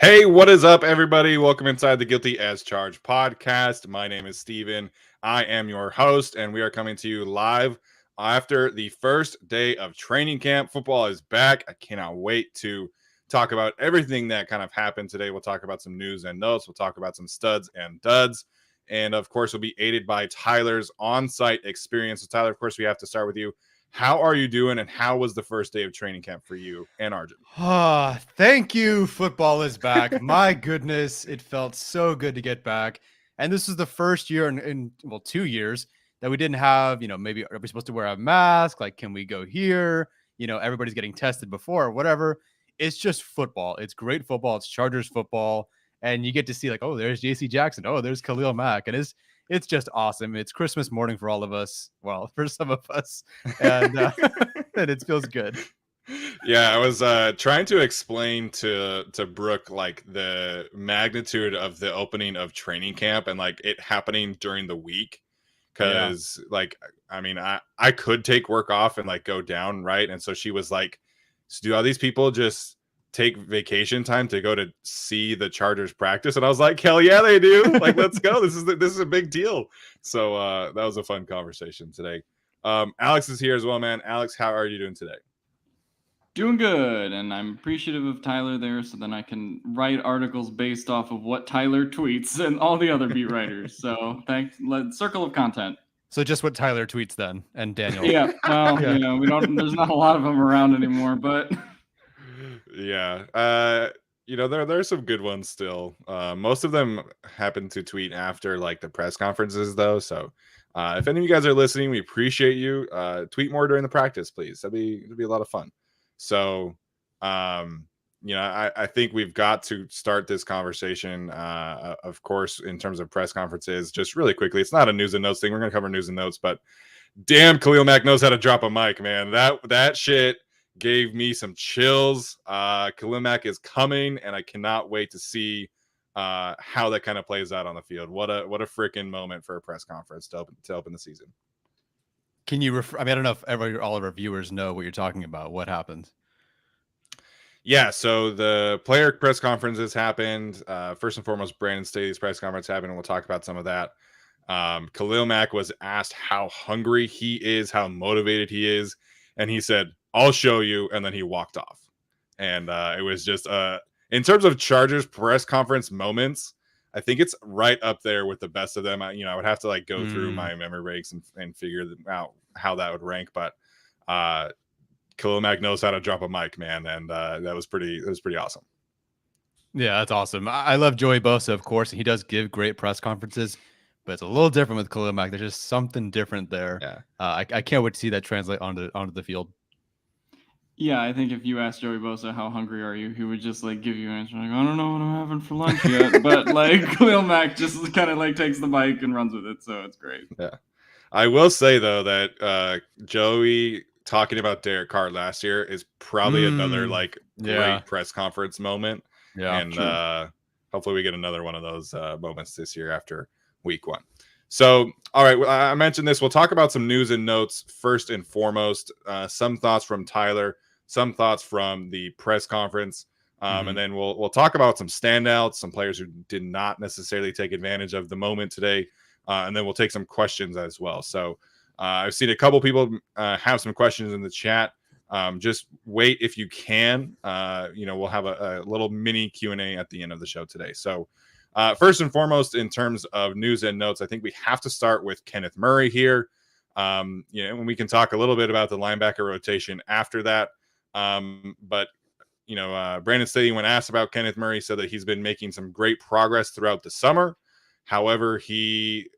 Hey, what is up, everybody? Welcome inside the Guilty as Charged podcast. My name is Steven. I am your host, and we are coming to you live after the first day of training camp. Football is back. I cannot wait to talk about everything that kind of happened today. We'll talk about some news and notes. We'll talk about some studs and duds. And of course, we'll be aided by Tyler's on-site experience. So, Tyler, of course, we have to start with you. How are you doing, and how was the first day of training camp for you and Arjun? Thank you. Football is back. My goodness, it felt so good to get back. And this is the first year in 2 years that we didn't have, maybe are we supposed to wear a mask? Like, can we go here? Everybody's getting tested before or whatever. It's just football. It's great football. It's Chargers football. And you get to see, like, oh, there's JC Jackson. Oh, there's Khalil Mack. And it's just awesome. It's Christmas morning for all of us. Well, for some of us. And, and it feels good. Yeah, I was trying to explain to Brooke like the magnitude of the opening of training camp and like it happening during the week, because like I mean I could take work off and like go down, right? And so she was like, so do all these people just take vacation time to go to see the Chargers practice? And I was like, hell yeah, they do. Like, let's go. This is a big deal. So that was a fun conversation today. Alex is here as well, man. Alex, how are you doing today? Doing good, and I'm appreciative of Tyler there, so then I can write articles based off of what Tyler tweets and all the other beat writers. So thanks, circle of content. So just what Tyler tweets then, and Daniel. Yeah, well, we don't. There's not a lot of them around anymore, but yeah, there's some good ones still. Most of them happen to tweet after like the press conferences, though. So if any of you guys are listening, we appreciate you. Tweet more during the practice, please. It'd be a lot of fun. So, I think we've got to start this conversation, of course, in terms of press conferences, just really quickly. It's not a news and notes thing. We're going to cover news and notes, but damn, Khalil Mack knows how to drop a mic, man. That shit gave me some chills. Khalil Mack is coming, and I cannot wait to see how that kind of plays out on the field. What a freaking moment for a press conference to open the season. Can you I don't know if all of our viewers know what you're talking about. What happened? Yeah, so the player press conferences happened. First and foremost, Brandon Staley's press conference happened, and we'll talk about some of that. Khalil Mack was asked how hungry he is, how motivated he is, and he said, "I'll show you," and then he walked off. And it was just, in terms of Chargers press conference moments, I think it's right up there with the best of them. I would have to like go through my memory breaks and figure out how that would rank, but Khalil Mack knows how to drop a mic, man, and that was pretty awesome. Yeah, that's awesome. I love Joey Bosa, of course, and he does give great press conferences, but it's a little different with Khalil Mack. There's just something different there. Yeah, I can't wait to see that translate onto the field. yeah, I think if you asked Joey Bosa how hungry are you, he would just like give you an answer like, I don't know what I'm having for lunch yet. But like Khalil Mack just kind of like takes the mic and runs with it, so it's great. Yeah, I will say though that Joey talking about Derek Carr last year is probably another like great press conference moment. Yeah, and hopefully we get another one of those moments this year after week 1. So, all right, I mentioned this. We'll talk about some news and notes first and foremost. Some thoughts from Tyler, some thoughts from the press conference, and then we'll talk about some standouts, some players who did not necessarily take advantage of the moment today, and then we'll take some questions as well. So I've seen a couple people have some questions in the chat. Just wait if you can. We'll have a little mini Q&A at the end of the show today. So first and foremost, in terms of news and notes, I think we have to start with Kenneth Murray here. And we can talk a little bit about the linebacker rotation after that. But Brandon Staley, when asked about Kenneth Murray, said that he's been making some great progress throughout the summer. However, he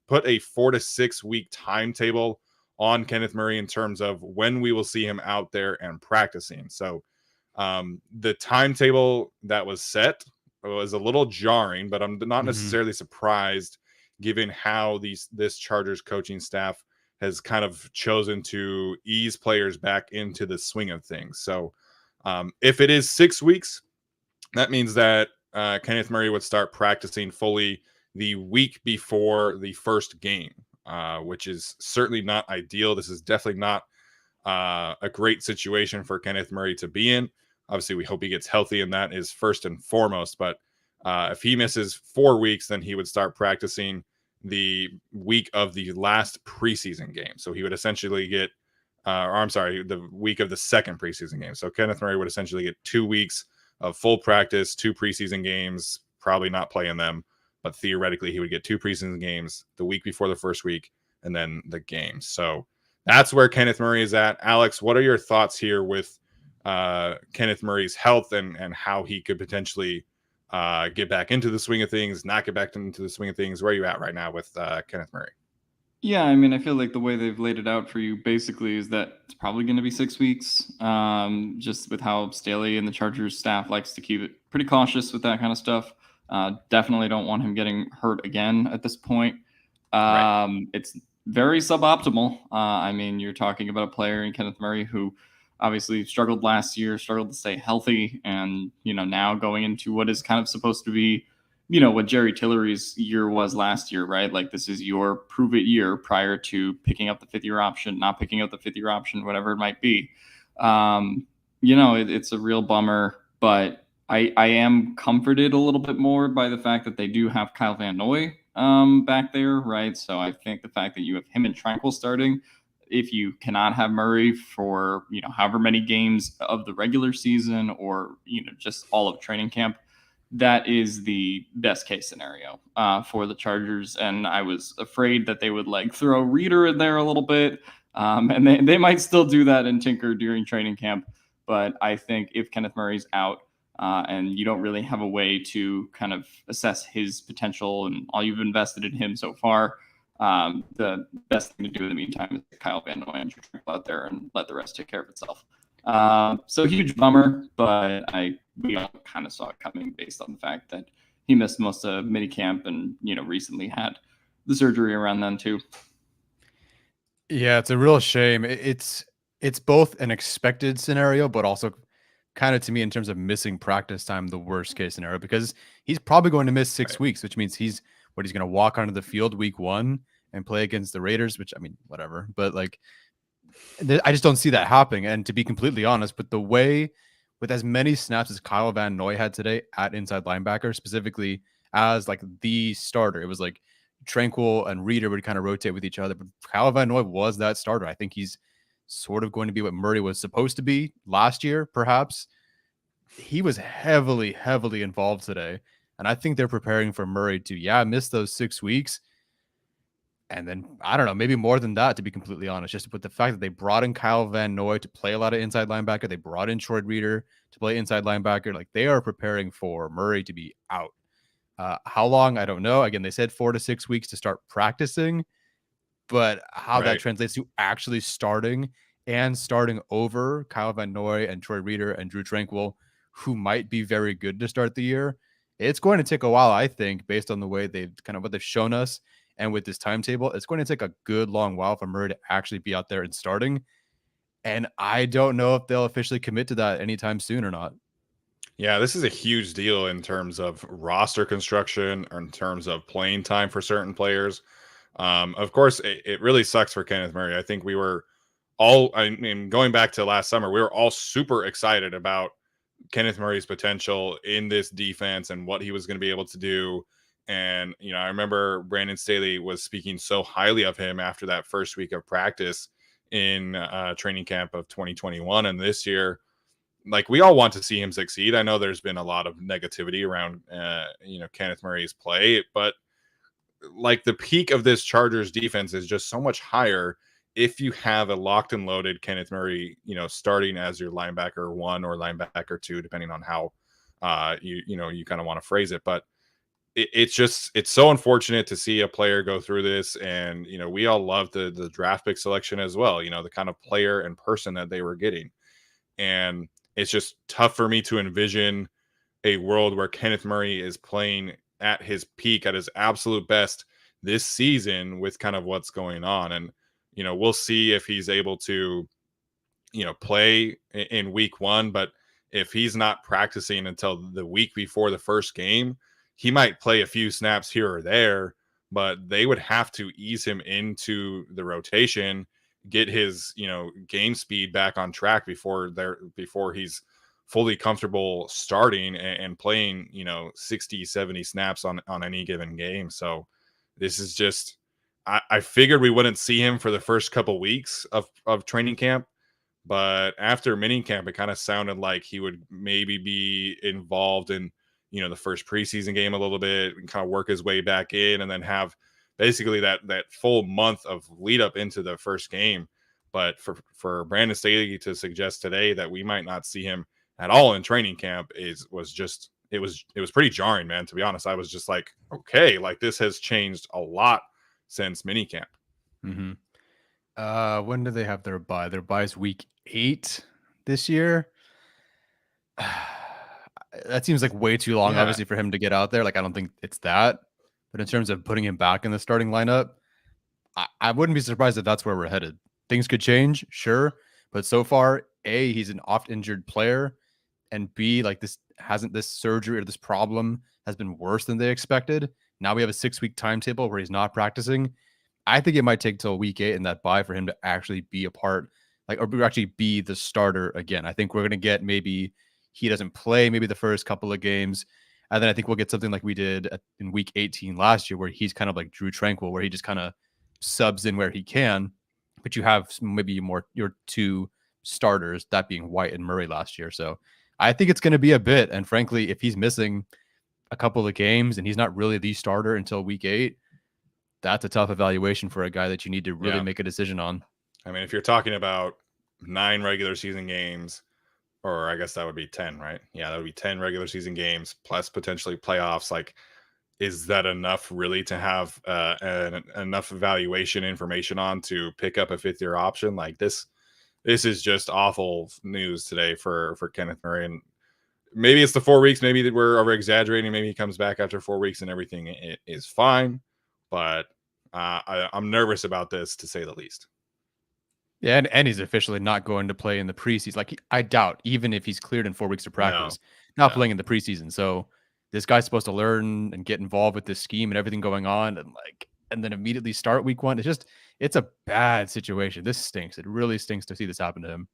put a 4 to 6 week timetable on Kenneth Murray in terms of when we will see him out there and practicing. So the timetable that was set was a little jarring, but I'm not necessarily surprised given how this Chargers coaching staff has kind of chosen to ease players back into the swing of things. So if it is 6 weeks, that means that Kenneth Murray would start practicing fully the week before the first game, which is certainly not ideal. This is definitely not a great situation for Kenneth Murray to be in. Obviously, we hope he gets healthy, and that is first and foremost. But if he misses 4 weeks, then he would start practicing the week of the last preseason game. So he would essentially get, the week of the second preseason game. So Kenneth Murray would essentially get 2 weeks of full practice, 2 preseason games, probably not playing them, but theoretically he would get 2 preseason games the week before the first week and then the game. So that's where Kenneth Murray is at. Alex, what are your thoughts here with Kenneth Murray's health and how he could potentially get back into the swing of things, not get back into the swing of things? Where are you at right now with Kenneth Murray? Yeah, I mean, I feel like the way they've laid it out for you basically is that it's probably going to be 6 weeks, just with how Staley and the Chargers staff likes to keep it pretty cautious with that kind of stuff. Definitely don't want him getting hurt again at this point. Right. It's very suboptimal. I mean, you're talking about a player in Kenneth Murray who obviously struggled last year, struggled to stay healthy, and now going into what is kind of supposed to be what Jerry Tillery's year was last year, right? Like, this is your prove it year prior to picking up the 5th-year option, not picking up the 5th-year option, whatever it might be. It's a real bummer, but I am comforted a little bit more by the fact that they do have Kyle Van Noy back there, right? So I think the fact that you have him and Tranquil starting, if you cannot have Murray for however many games of the regular season or just all of training camp, that is the best case scenario for the Chargers. And I was afraid that they would throw Reader in there a little bit. And they might still do that and tinker during training camp. But I think if Kenneth Murray's out and you don't really have a way to kind of assess his potential and all you've invested in him so far, the best thing to do in the meantime is Kyle Van Noy and out there and let the rest take care of itself. So huge bummer, but we all kind of saw it coming based on the fact that he missed most of minicamp and recently had the surgery around then too. Yeah, it's a real shame. It's both an expected scenario, but also kind of, to me, in terms of missing practice time, the worst case scenario, because he's probably going to miss 6 weeks, which means he's going to walk onto the field week 1 and play against the Raiders, which, I mean, whatever, but I just don't see that happening. And to be completely honest, with the way, with as many snaps as Kyle Van Noy had today at inside linebacker, specifically as the starter, it was Tranquil and Reader would kind of rotate with each other, but Kyle Van Noy was that starter. I think he's sort of going to be what Murray was supposed to be last year, perhaps. He was heavily involved today, and I think they're preparing for Murray to miss those 6 weeks. And then, I don't know, maybe more than that, to be completely honest, just with the fact that they brought in Kyle Van Noy to play a lot of inside linebacker. They brought in Troy Reader to play inside linebacker. They are preparing for Murray to be out. How long? I don't know. Again, they said 4 to 6 weeks to start practicing, but how that translates to actually starting over Kyle Van Noy and Troy Reader and Drew Tranquil, who might be very good to start the year, it's going to take a while, I think, based on the way what they've shown us. And with this timetable, it's going to take a good long while for Murray to actually be out there and starting. And I don't know if they'll officially commit to that anytime soon or not. Yeah, this is a huge deal in terms of roster construction or in terms of playing time for certain players. Of course, it really sucks for Kenneth Murray. I think we were all, I mean, going back to last summer, we were all super excited about Kenneth Murray's potential in this defense and what he was going to be able to do. And, I remember Brandon Staley was speaking so highly of him after that first week of practice in training camp of 2021. And this year, we all want to see him succeed. I know there's been a lot of negativity around, Kenneth Murray's play, but the peak of this Chargers defense is just so much higher if you have a locked and loaded Kenneth Murray, starting as your linebacker 1 or linebacker 2, depending on how you kind of want to phrase it. But it's so unfortunate to see a player go through this. And, we all love the draft pick selection as well, the kind of player and person that they were getting. And it's just tough for me to envision a world where Kenneth Murray is playing at his peak, at his absolute best this season with kind of what's going on. And, we'll see if he's able to, play in week 1, but if he's not practicing until the week before the first game, he might play a few snaps here or there, but they would have to ease him into the rotation, get his, game speed back on track before he's fully comfortable starting and playing, 60, 70 snaps on any given game. So this is just, I figured we wouldn't see him for the first couple weeks of training camp, but after mini camp, it kind of sounded like he would maybe be involved in, the first preseason game a little bit and kind of work his way back in and then have basically that full month of lead up into the first game. But for Brandon Staley to suggest today that we might not see him at all in training camp was pretty jarring, man. To be honest, I was just like, okay, like this has changed a lot since minicamp. Mm-hmm. When do they have their bye? Their bye is week 8 this year. That seems like way too long, obviously, for him to get out there. Like, I don't think it's that. But in terms of putting him back in the starting lineup, I wouldn't be surprised if that's where we're headed. Things could change, sure. But so far, A, he's an oft-injured player. And B, like this surgery or this problem has been worse than they expected. Now we have a 6-week timetable where he's not practicing. I think it might take till week 8 in that bye for him to actually be a part, or actually be the starter again. I think we're going to get maybe he doesn't play maybe the first couple of games. And then I think we'll get something like we did in week 18 last year, where he's kind of like Drew Tranquill, where he just kind of subs in where he can. But you have maybe your 2 starters, that being White and Murray last year. So I think it's going to be a bit. And frankly, if he's missing a couple of games and he's not really the starter until week 8, that's a tough evaluation for a guy that you need to really make a decision on. I mean, if you're talking about 9 regular season games, or I guess that would be 10, right? Yeah, that would be 10 regular season games plus potentially playoffs. Like, is that enough really to have enough evaluation information on to pick up a 5th-year option? Like this is just awful news today for Kenneth Murray. And maybe it's the 4 weeks. Maybe that we're over exaggerating. Maybe he comes back after 4 weeks and everything is fine. But I'm nervous about this, to say the least. Yeah, and he's officially not going to play in the preseason. Like, I doubt, even if he's cleared in 4 weeks of practice, not playing in the preseason. So this guy's supposed to learn and get involved with this scheme and everything going on, and then immediately start week 1. It's a bad situation. This stinks. It really stinks to see this happen to him.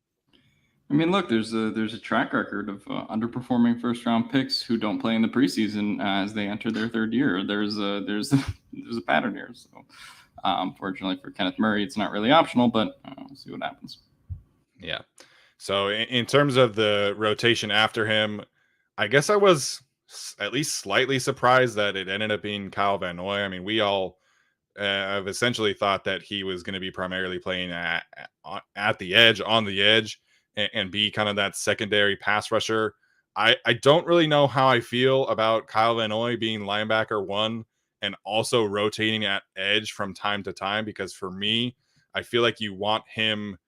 I mean, look, there's a track record of underperforming first-round picks who don't play in the preseason as they enter their 3rd year. There's a pattern here. So, unfortunately for Kenneth Murray, it's not really optional, but we'll see what happens. Yeah. So, in terms of the rotation after him, I guess I was at least slightly surprised that it ended up being Kyle Van Noy. I mean, we all have essentially thought that he was going to be primarily playing at the edge, on the edge, and be kind of that secondary pass rusher. I don't really know how I feel about Kyle Van Noy being linebacker 1 and also rotating at edge from time to time, because for me, I feel like you want him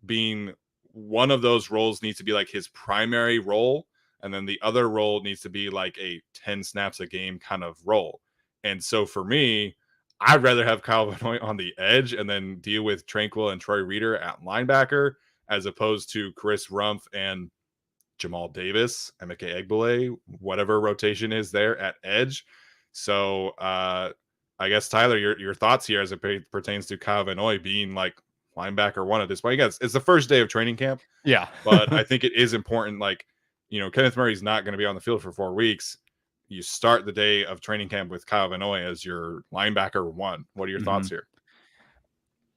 being one of those roles needs to be like his primary role, and then the other role needs to be like a 10 snaps a game kind of role. And so for me, I'd rather have Kyle Van Noy on the edge and then deal with Tranquill and Troy Reeder at linebacker, as opposed to Chris Rumph and Jamal Davis, Emeka Egbule, whatever rotation is there at edge. So I guess, Tyler, your thoughts here as it pertains to Kyle Van Noy being like linebacker 1 at this point. Again, it's the first day of training camp. Yeah. But I think it is important. Like, Kenneth Murray's not going to be on the field for 4 weeks. You start the day of training camp with Kyle Van Noy as your linebacker 1. What are your thoughts here?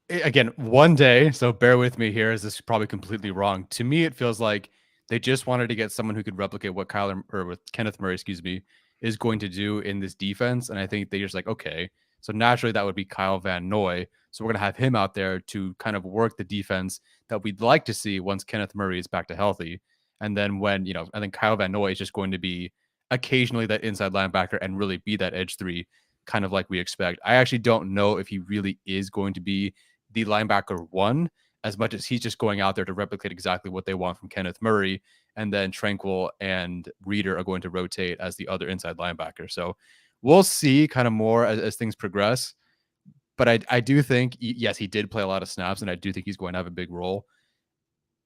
Again, 1 day, so bear with me here, as this is probably completely wrong. To me, it feels like they just wanted to get someone who could replicate what Kenneth Murray, is going to do in this defense. And I think they're just like, okay, so naturally that would be Kyle Van Noy. So we're going to have him out there to kind of work the defense that we'd like to see once Kenneth Murray is back to healthy. And then when, I think Kyle Van Noy is just going to be occasionally that inside linebacker and really be that edge 3, kind of like we expect. I actually don't know if he really is going to be the linebacker 1, as much as he's just going out there to replicate exactly what they want from Kenneth Murray. And then Tranquill and Reeder are going to rotate as the other inside linebacker. So we'll see kind of more as things progress. But I do think, yes, he did play a lot of snaps, and I do think he's going to have a big role.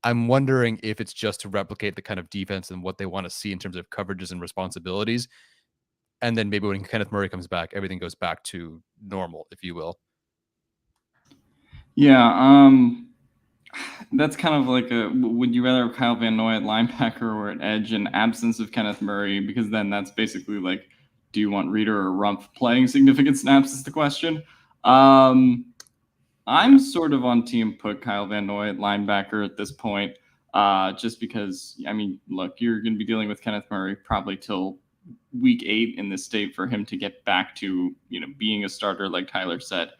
I'm wondering if it's just to replicate the kind of defense and what they want to see in terms of coverages and responsibilities. And then maybe when Kenneth Murray comes back, everything goes back to normal, if you will. Yeah. that's kind of like would you rather have Kyle Van Noy at linebacker or at edge in absence of Kenneth Murray? Because then that's basically like, do you want Reader or Rumpf playing significant snaps is the question. I'm sort of on team put Kyle Van Noy at linebacker at this point, just because, I mean, look, you're going to be dealing with Kenneth Murray probably till week 8 in this state for him to get back to, being a starter, like Tyler said.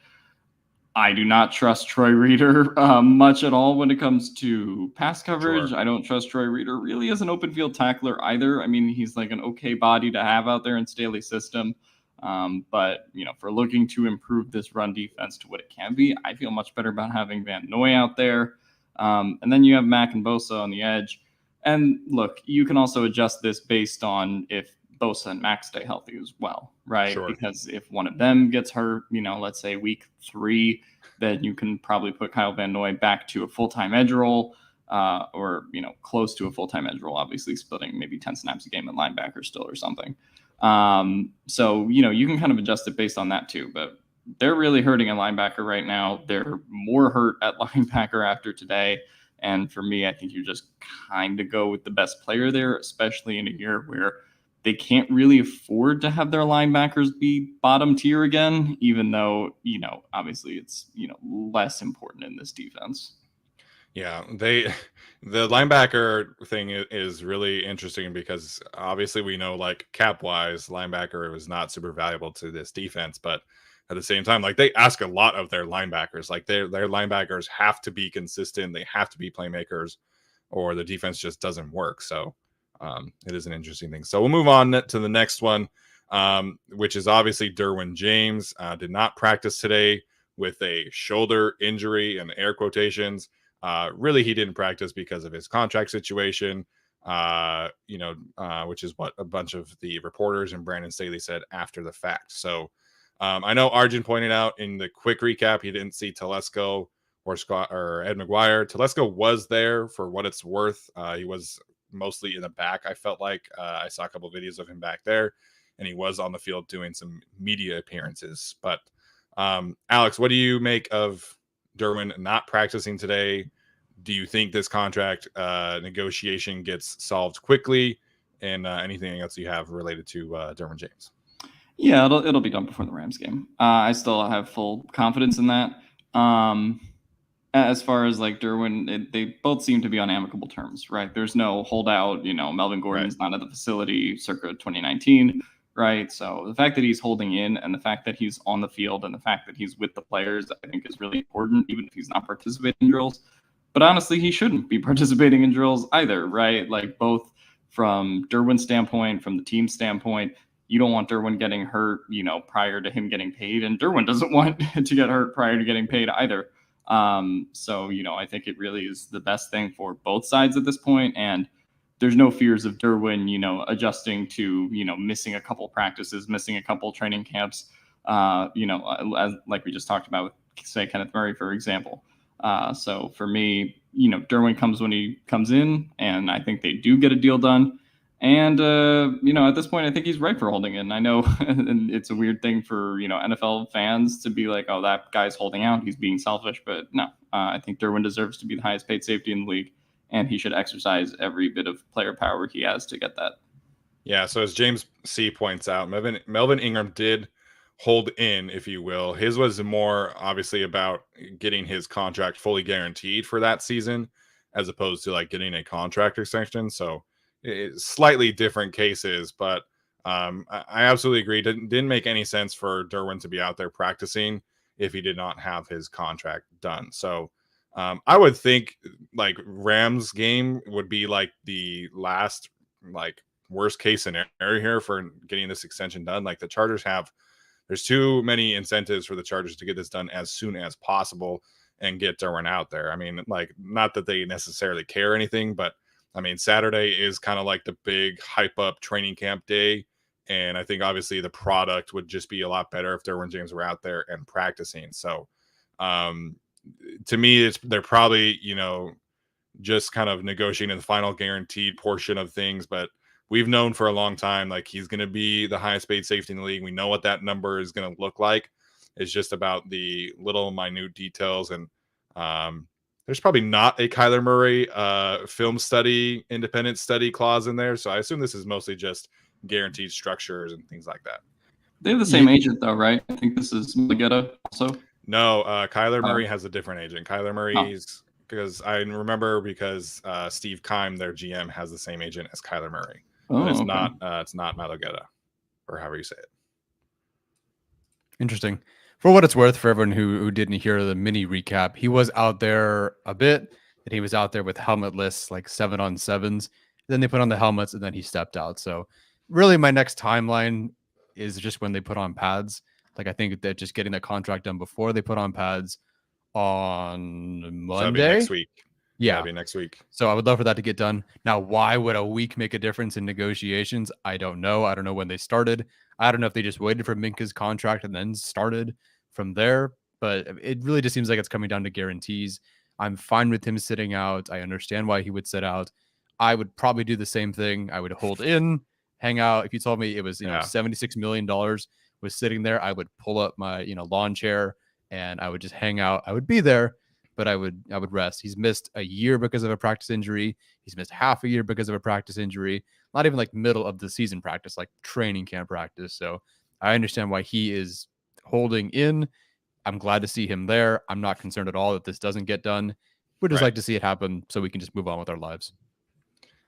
I do not trust Troy Reader much at all when it comes to pass coverage. Sure. I don't trust Troy Reader really as an open field tackler either. I mean, he's like an okay body to have out there in Staley's system. But, for looking to improve this run defense to what it can be, I feel much better about having Van Noy out there. And then you have Mack and Bosa on the edge. And look, you can also adjust this based on if Bosa and Mack stay healthy as well, right? Sure. Because if one of them gets hurt, let's say week 3, then you can probably put Kyle Van Noy back to a full-time edge role, or, close to a full-time edge role, obviously splitting maybe 10 snaps a game at linebacker still or something. So, you can kind of adjust it based on that too, but they're really hurting at linebacker right now. They're more hurt at linebacker after today. And for me, I think you just kind of go with the best player there, especially in a year where they can't really afford to have their linebackers be bottom tier again, even though, obviously it's, less important in this defense. Yeah, the linebacker thing is really interesting because obviously we know, like, cap wise, linebacker was not super valuable to this defense, but at the same time, like, they ask a lot of their linebackers. Like, their linebackers have to be consistent, they have to be playmakers, or the defense just doesn't work. So it is an interesting thing. So we'll move on to the next one, which is obviously Derwin James. Did not practice today with a shoulder injury, and air quotations. Really, he didn't practice because of his contract situation, which is what a bunch of the reporters and Brandon Staley said after the fact. So I know Arjun pointed out in the quick recap he didn't see Telesco or Ed McGuire. Telesco was there for what it's worth. He was mostly in the back. I felt like I saw a couple of videos of him back there, and he was on the field doing some media appearances. But Alex, what do you make of Derwin not practicing today? Do you think this contract negotiation gets solved quickly? And anything else you have related to Derwin James? Yeah, it'll be done before the Rams game. I still have full confidence in that. As far as like Derwin, they both seem to be on amicable terms, right? There's no holdout. Melvin Gordon's not at the facility circa 2019. Right. So the fact that he's holding in and the fact that he's on the field and the fact that he's with the players, I think is really important, even if he's not participating in drills. But honestly, he shouldn't be participating in drills either. Right. Like, both from Derwin's standpoint, from the team standpoint, you don't want Derwin getting hurt, prior to him getting paid. And Derwin doesn't want to get hurt prior to getting paid either. So, I think it really is the best thing for both sides at this point. And there's no fears of Derwin, adjusting to, missing a couple practices, missing a couple training camps, as, like we just talked about with, say, Kenneth Murray, for example. So for me, Derwin comes when he comes in, and I think they do get a deal done. And, at this point, I think he's right for holding in. I know and it's a weird thing for, NFL fans to be like, oh, that guy's holding out, he's being selfish. But no, I think Derwin deserves to be the highest paid safety in the league, and he should exercise every bit of player power he has to get that. Yeah, so as James C. points out, Melvin Ingram did hold in, if you will. His was more obviously about getting his contract fully guaranteed for that season, as opposed to like getting a contract extension. So it's slightly different cases, but I absolutely agree. Didn't make any sense for Derwin to be out there practicing if he did not have his contract done. So I would think like Rams game would be like the last like worst case scenario here for getting this extension done. Like, the Chargers there's too many incentives for the Chargers to get this done as soon as possible and get Derwin out there. I mean, like, not that they necessarily care anything, but I mean, Saturday is kind of like the big hype up training camp day. And I think obviously the product would just be a lot better if Derwin James were out there and practicing. So to me, they're probably, just kind of negotiating the final guaranteed portion of things. But we've known for a long time, like, he's going to be the highest paid safety in the league. We know what that number is going to look like. It's just about the little minute details. And there's probably not a Kyler Murray film study, independent study clause in there. So I assume this is mostly just guaranteed structures and things like that. They have the same agent though, right? I think this is Mulligetta also. No, Kyler Murray has a different agent. Kyler Murray's because I remember because Steve Keim, their GM, has the same agent as Kyler Murray. But it's not Mulligetta, or however you say it. Interesting. For what it's worth, for everyone who didn't hear the mini recap, he was out there a bit, and he was out there with helmetless, like 7-on-7s. Then they put on the helmets, and then he stepped out. So really my next timeline is just when they put on pads. Like I think that just getting that contract done before they put on pads on Monday. So that'd be next week. Yeah. That'd be next week. So I would love for that to get done. Now, why would a week make a difference in negotiations? I don't know. I don't know when they started. I don't know if they just waited for Minka's contract and then started from there. But it really just seems like it's coming down to guarantees. I'm fine with him sitting out. I understand why he would sit out. I would probably do the same thing. I would hold in, hang out. If you told me it was $76 million was sitting there, I would pull up my lawn chair and I would just hang out. I would be there, but I would rest. He's missed a year because of a practice injury. He's missed half a year because of a practice injury. Not even like middle of the season practice, like training camp practice. So I understand why he is holding in. I'm glad to see him there. I'm not concerned at all that this doesn't get done. We'd just like to see it happen so we can just move on with our lives.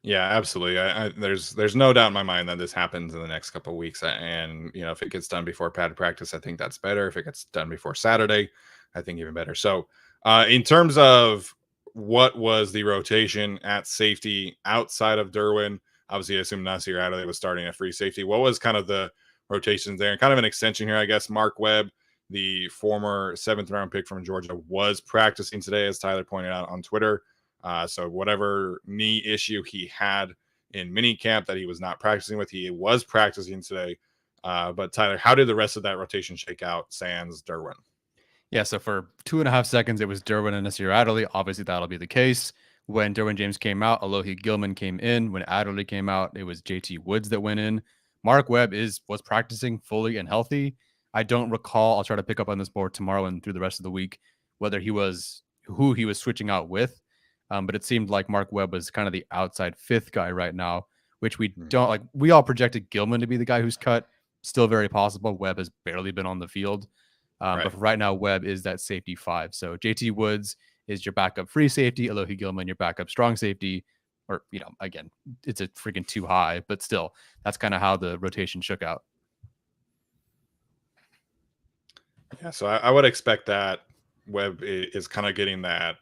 Yeah, absolutely. There's no doubt in my mind that this happens in the next couple of weeks. And, if it gets done before pad practice, I think that's better. If it gets done before Saturday, I think even better. So in terms of what was the rotation at safety outside of Derwin, obviously I assume Nasir Adderley was starting at free safety. What was kind of the rotations there? And kind of an extension here, I guess. Mark Webb, the former 7th round pick from Georgia, was practicing today, as Tyler pointed out on Twitter. So whatever knee issue he had in minicamp that he was not practicing with, he was practicing today. But Tyler, how did the rest of that rotation shake out sans Derwin? Yeah, so for 2.5 seconds, it was Derwin and Nasir Adderley. Obviously, that'll be the case. When Derwin James came out, Alohi Gilman came in. When Adderley came out, it was JT Woods that went in. Mark Webb was practicing fully and healthy. I don't recall. I'll try to pick up on this board tomorrow and through the rest of the week, whether who he was switching out with. But it seemed like Mark Webb was kind of the outside 5th guy right now, which we don't like. We all projected Gilman to be the guy who's cut. Still very possible. Webb has barely been on the field. But right now, Webb is that safety 5. So JT Woods is your backup free safety. Alohi Gilman, your backup strong safety. Or, again, it's a freaking too high, but still, that's kind of how the rotation shook out. Yeah, so I would expect that Webb is kind of getting that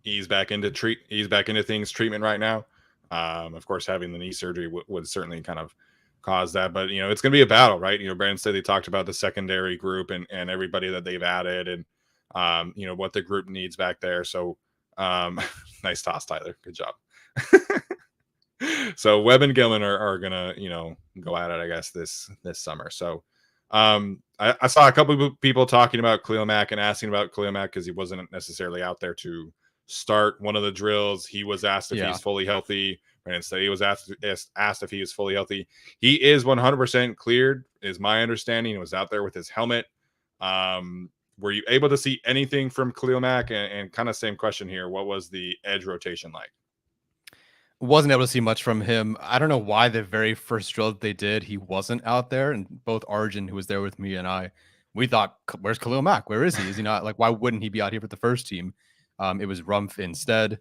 ease back into things treatment right now. Of course, having the knee surgery would certainly kind of cause that, but it's going to be a battle, right? Brandon said they talked about the secondary group and everybody that they've added and what the group needs back there. So nice toss, Tyler. Good job. So Webb and Gilman are gonna go at it, I guess, this summer. So I saw a couple of people talking about Khalil Mack and asking about Khalil Mack because he wasn't necessarily out there to start one of the drills. He was asked if he's fully healthy. Brandon said he was asked if he was fully healthy. He is 100% cleared, is my understanding. He was out there with his helmet. Were you able to see anything from Khalil Mack? And kind of same question here. What was the edge rotation like? Wasn't able to see much from him. I don't know why the very first drill that they did, he wasn't out there. And both Arjun, who was there with me, and I, we thought, where's Khalil Mack? Where is he? Is he not? Like, why wouldn't he be out here with the first team? It was Rumpf instead.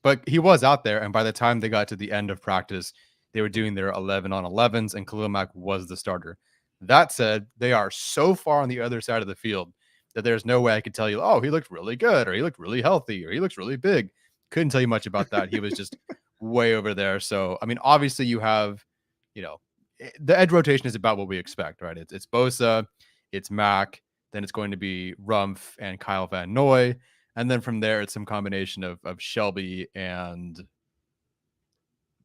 But he was out there. And by the time they got to the end of practice, they were doing their 11-on-11s, and Khalil Mack was the starter. That said, they are so far on the other side of the field that there's no way I could tell you, oh, he looked really good, or he looked really healthy, or he looks really big. Couldn't tell you much about that. He was just way over there. So, I mean, obviously you have, the edge rotation is about what we expect, right? It's Bosa, it's Mack, then it's going to be Rumpf and Kyle Van Noy. And then from there, it's some combination of Shelby and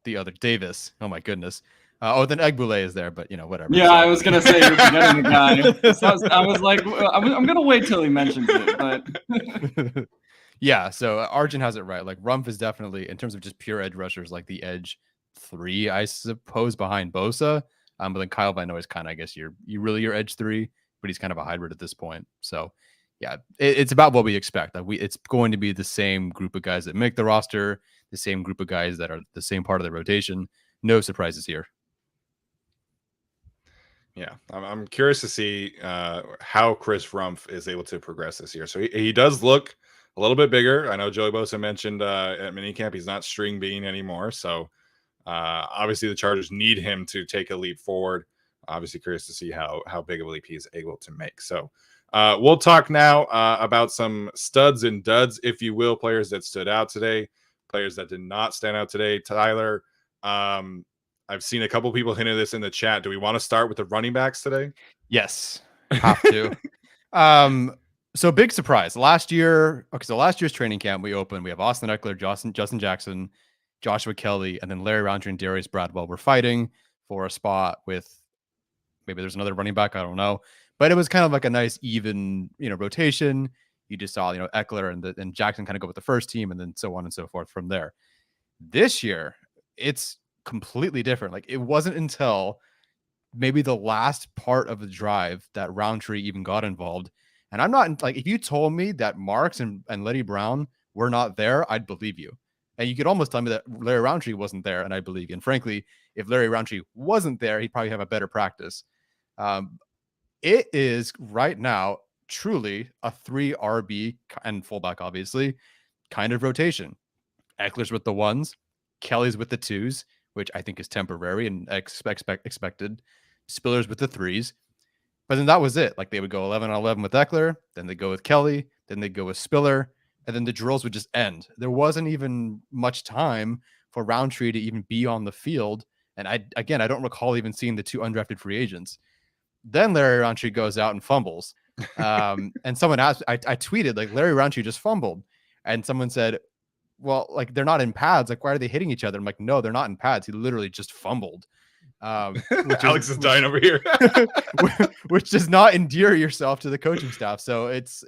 the other Davis. Oh my goodness. Then Egbule is there, but whatever. Yeah, so. I was gonna say you're forgetting the guy. So I was like, I'm gonna wait till he mentions it, but yeah. So Arjun has it right. Like Rumpf is definitely, in terms of just pure edge rushers, like the edge 3, I suppose, behind Bosa. But then Kyle Van Noy is kind of, I guess, you're really your edge 3, but he's kind of a hybrid at this point. So yeah, it's about what we expect. Like it's going to be the same group of guys that make the roster, the same group of guys that are the same part of the rotation. No surprises here. Yeah, I'm curious to see how Chris Rumph is able to progress this year. So he does look a little bit bigger. I know Joey Bosa mentioned at minicamp he's not string bean anymore. So obviously the Chargers need him to take a leap forward. Obviously curious to see how big of a leap he's able to make. So we'll talk now about some studs and duds, if you will, players that stood out today, players that did not stand out today. Tyler, I've seen a couple people hinting this in the chat. Do we want to start with the running backs today? Yes, have to. So big surprise. Last year's training camp, we have Austin Eckler, Justin Jackson, Joshua Kelly, and then Larry Rountree and Darius Bradwell were fighting for a spot with maybe there's another running back. I don't know. But it was kind of like a nice even, rotation. You just saw, Eckler and Jackson kind of go with the first team and then so on and so forth from there. This year, it's completely different. Like it wasn't until maybe the last part of the drive that Rountree even got involved. And I'm not like, if you told me that Marks and Letty Brown were not there, I'd believe you. And you could almost tell me that Larry Rountree wasn't there, and I believe you. And frankly, if Larry Rountree wasn't there, he'd probably have a better practice. It is right now truly a 3 RB and fullback, obviously, kind of rotation. Eckler's with the 1s, Kelly's with the 2s, which I think is temporary and expected. Spiller's with the 3s. But then that was it. Like they would go 11 on 11 with Eckler, then they go with Kelly, then they go with Spiller, and then the drills would just end. There wasn't even much time for Rountree to even be on the field. And I don't recall even seeing the 2 undrafted free agents. Then Larry Rountree goes out and fumbles. And someone asked, I tweeted, like, Larry Rountree just fumbled. And someone said, well, like, they're not in pads. Like, why are they hitting each other? I'm like, no, they're not in pads. He literally just fumbled. Alex is dying over here. which does not endear yourself to the coaching staff. So it's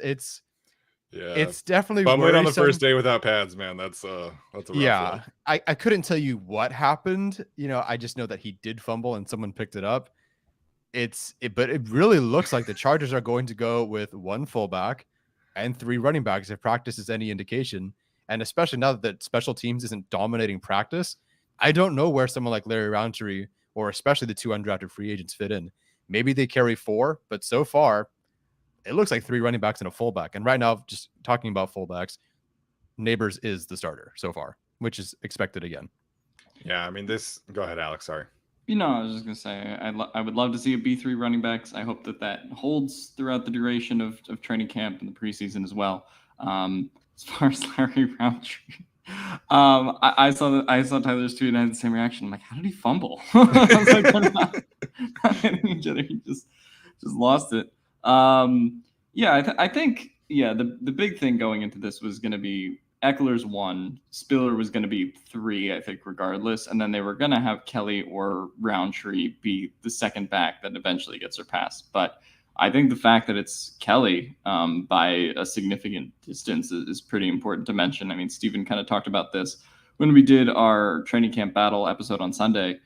definitely fumbling on the first day without pads, man. That's a rough one. I couldn't tell you what happened. I just know that he did fumble and someone picked it up. But it really looks like the Chargers are going to go with 1 fullback and 3 running backs if practice is any indication. And especially now that special teams isn't dominating practice, I don't know where someone like Larry Rountree or especially the 2 undrafted free agents fit in. Maybe they carry 4, but so far it looks like 3 running backs and a fullback. And right now, just talking about fullbacks, Neighbors is the starter so far, which is expected again. Yeah, I mean, go ahead, Alex. Sorry. I was just going to say, I would love to see a B3 running backs. I hope that holds throughout the duration of training camp and the preseason as well. As far as Larry Rountree, I saw Tyler's tweet and I had the same reaction. I'm like, how did he fumble? I was like, they're not hitting each other. He just lost it. I think the big thing going into this was going to be Eckler's 1, Spiller was going to be 3, I think, regardless, and then they were going to have Kelly or Rountree be the second back that eventually gets surpassed. But I think the fact that it's Kelly by a significant distance is pretty important to mention. I mean, Steven kind of talked about this when we did our training camp battle episode on Sunday.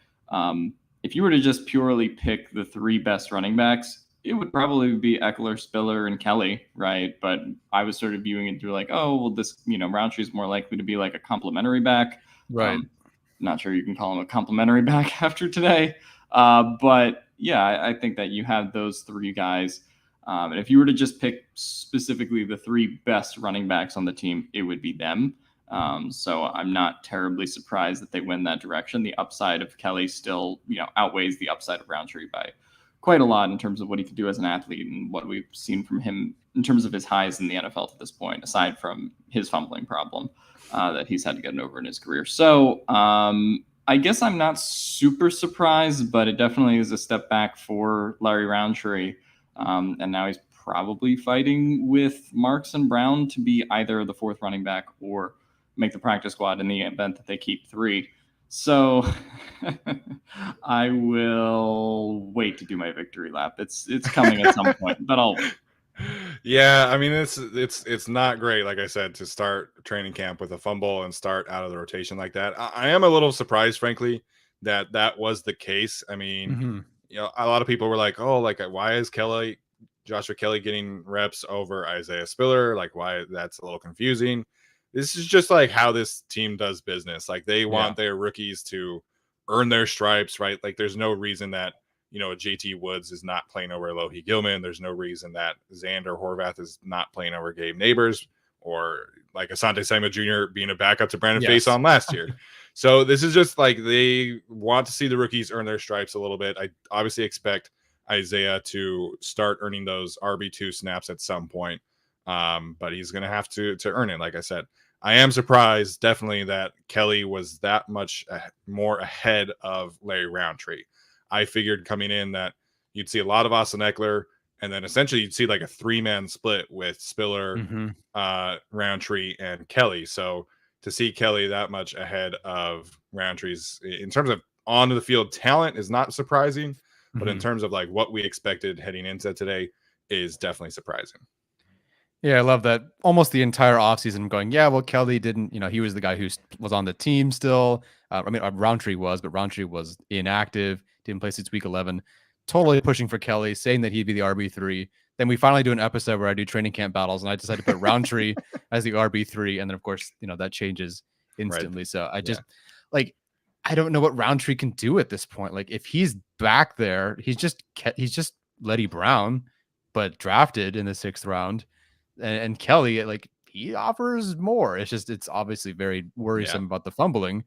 If you were to just purely pick the 3 best running backs, it would probably be Eckler, Spiller, and Kelly, right? But I was sort of viewing it through like, oh, well, this, Rountree is more likely to be like a complimentary back. Right. Not sure you can call him a complimentary back after today. But yeah, I think that you have those 3 guys. And if you were to just pick specifically the 3 best running backs on the team, it would be them. So I'm not terribly surprised that they went that direction. The upside of Kelly still, outweighs the upside of Rountree by quite a lot in terms of what he could do as an athlete and what we've seen from him in terms of his highs in the NFL to this point, aside from his fumbling problem that he's had to get over in his career. So I guess I'm not super surprised, but it definitely is a step back for Larry Rountree. And now he's probably fighting with Marks and Brown to be either the 4th running back or make the practice squad in the event that they keep 3. So I will wait to do my victory lap. It's coming at some point, but I'll wait. Yeah, I mean, it's not great, like I said, to start training camp with a fumble and start out of the rotation like that. I am a little surprised, frankly, that was the case. I mean, a lot of people were like, oh, like, why is Kelly Joshua Kelly getting reps over Isaiah Spiller, like why that's a little confusing. This is just like how this team does business. Like they want their rookies to earn their stripes, right? Like there's no reason that, a JT Woods is not playing over Alohi Gilman. There's no reason that Xander Horvath is not playing over Gabe Neighbors, or like Asante Samuel Jr. being a backup to Brandon Faison last year. So this is just like they want to see the rookies earn their stripes a little bit. I obviously expect Isaiah to start earning those RB2 snaps at some point, but he's going to have to earn it. Like I said, I am surprised definitely that Kelly was that much more ahead of Larry Rountree. I figured coming in that you'd see a lot of Austin Eckler, and then essentially you'd see like a 3-man split with Spiller, Rountree, and Kelly. So to see Kelly that much ahead of Rountree's in terms of on the field talent is not surprising, but in terms of like what we expected heading into today is definitely surprising. Yeah, I love that. Almost the entire offseason going, well, Kelly didn't, he was the guy who was on the team still. Rountree was, but Rountree was inactive, didn't play since week 11. Totally pushing for Kelly, saying that he'd be the RB3. Then we finally do an episode where I do training camp battles, and I decided to put Rountree as the RB3. And then, of course, that changes instantly. Right. So I just, I don't know what Rountree can do at this point. Like, if he's back there, he's just Letty Brown, but drafted in the 6th round. And Kelly, like, he offers more. It's obviously very worrisome about the fumbling.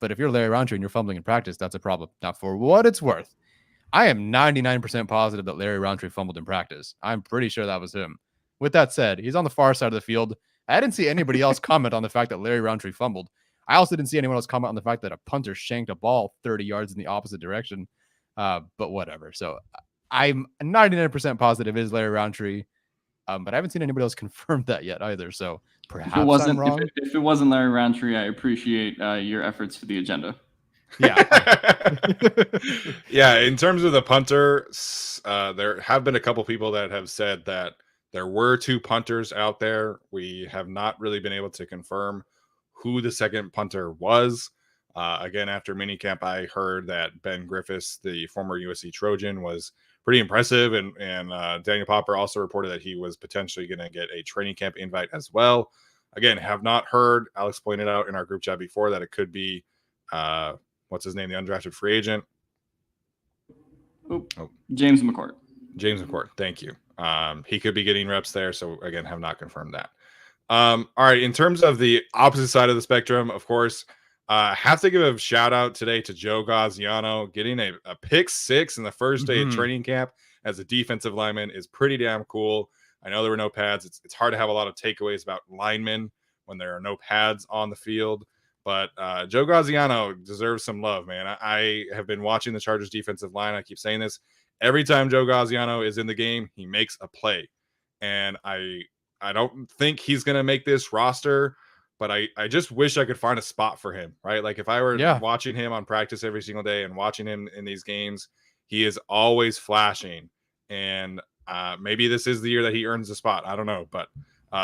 But if you're Larry Rountree and you're fumbling in practice, that's a problem. Now, for what it's worth, I am 99% positive that Larry Rountree fumbled in practice. I'm pretty sure that was him. With that said, he's on the far side of the field. I didn't see anybody else comment on the fact that Larry Rountree fumbled. I also didn't see anyone else comment on the fact that a punter shanked a ball 30 yards in the opposite direction. But whatever. So I'm 99% positive it is Larry Rountree. But I haven't seen anybody else confirm that yet either. So perhaps I'm wrong. If it wasn't Larry Rountree, I appreciate your efforts for the agenda. Yeah. Yeah. In terms of the punter, there have been a couple people that have said that there were 2 punters out there. We have not really been able to confirm who the second punter was. Again, after minicamp, I heard that Ben Griffiths, the former USC Trojan, was pretty impressive. And Daniel Popper also reported that he was potentially going to get a training camp invite as well. Again, have not heard. Alex pointed out in our group chat before that it could be, what's his name, the undrafted free agent? James McCourt. James McCourt. Thank you. He could be getting reps there. So again, have not confirmed that. All right. In terms of the opposite side of the spectrum, of course, have to give a shout out today to Joe Gaziano. Getting a pick 6 in the first day of training camp as a defensive lineman is pretty damn cool. I know there were no pads. It's hard to have a lot of takeaways about linemen when there are no pads on the field. But Joe Gaziano deserves some love, man. I have been watching the Chargers defensive line. I keep saying this. Every time Joe Gaziano is in the game, he makes a play. And I don't think he's going to make this roster, but I just wish I could find a spot for him, right? Like if I were watching him on practice every single day and watching him in these games, he is always flashing. And maybe this is the year that he earns a spot. I don't know, but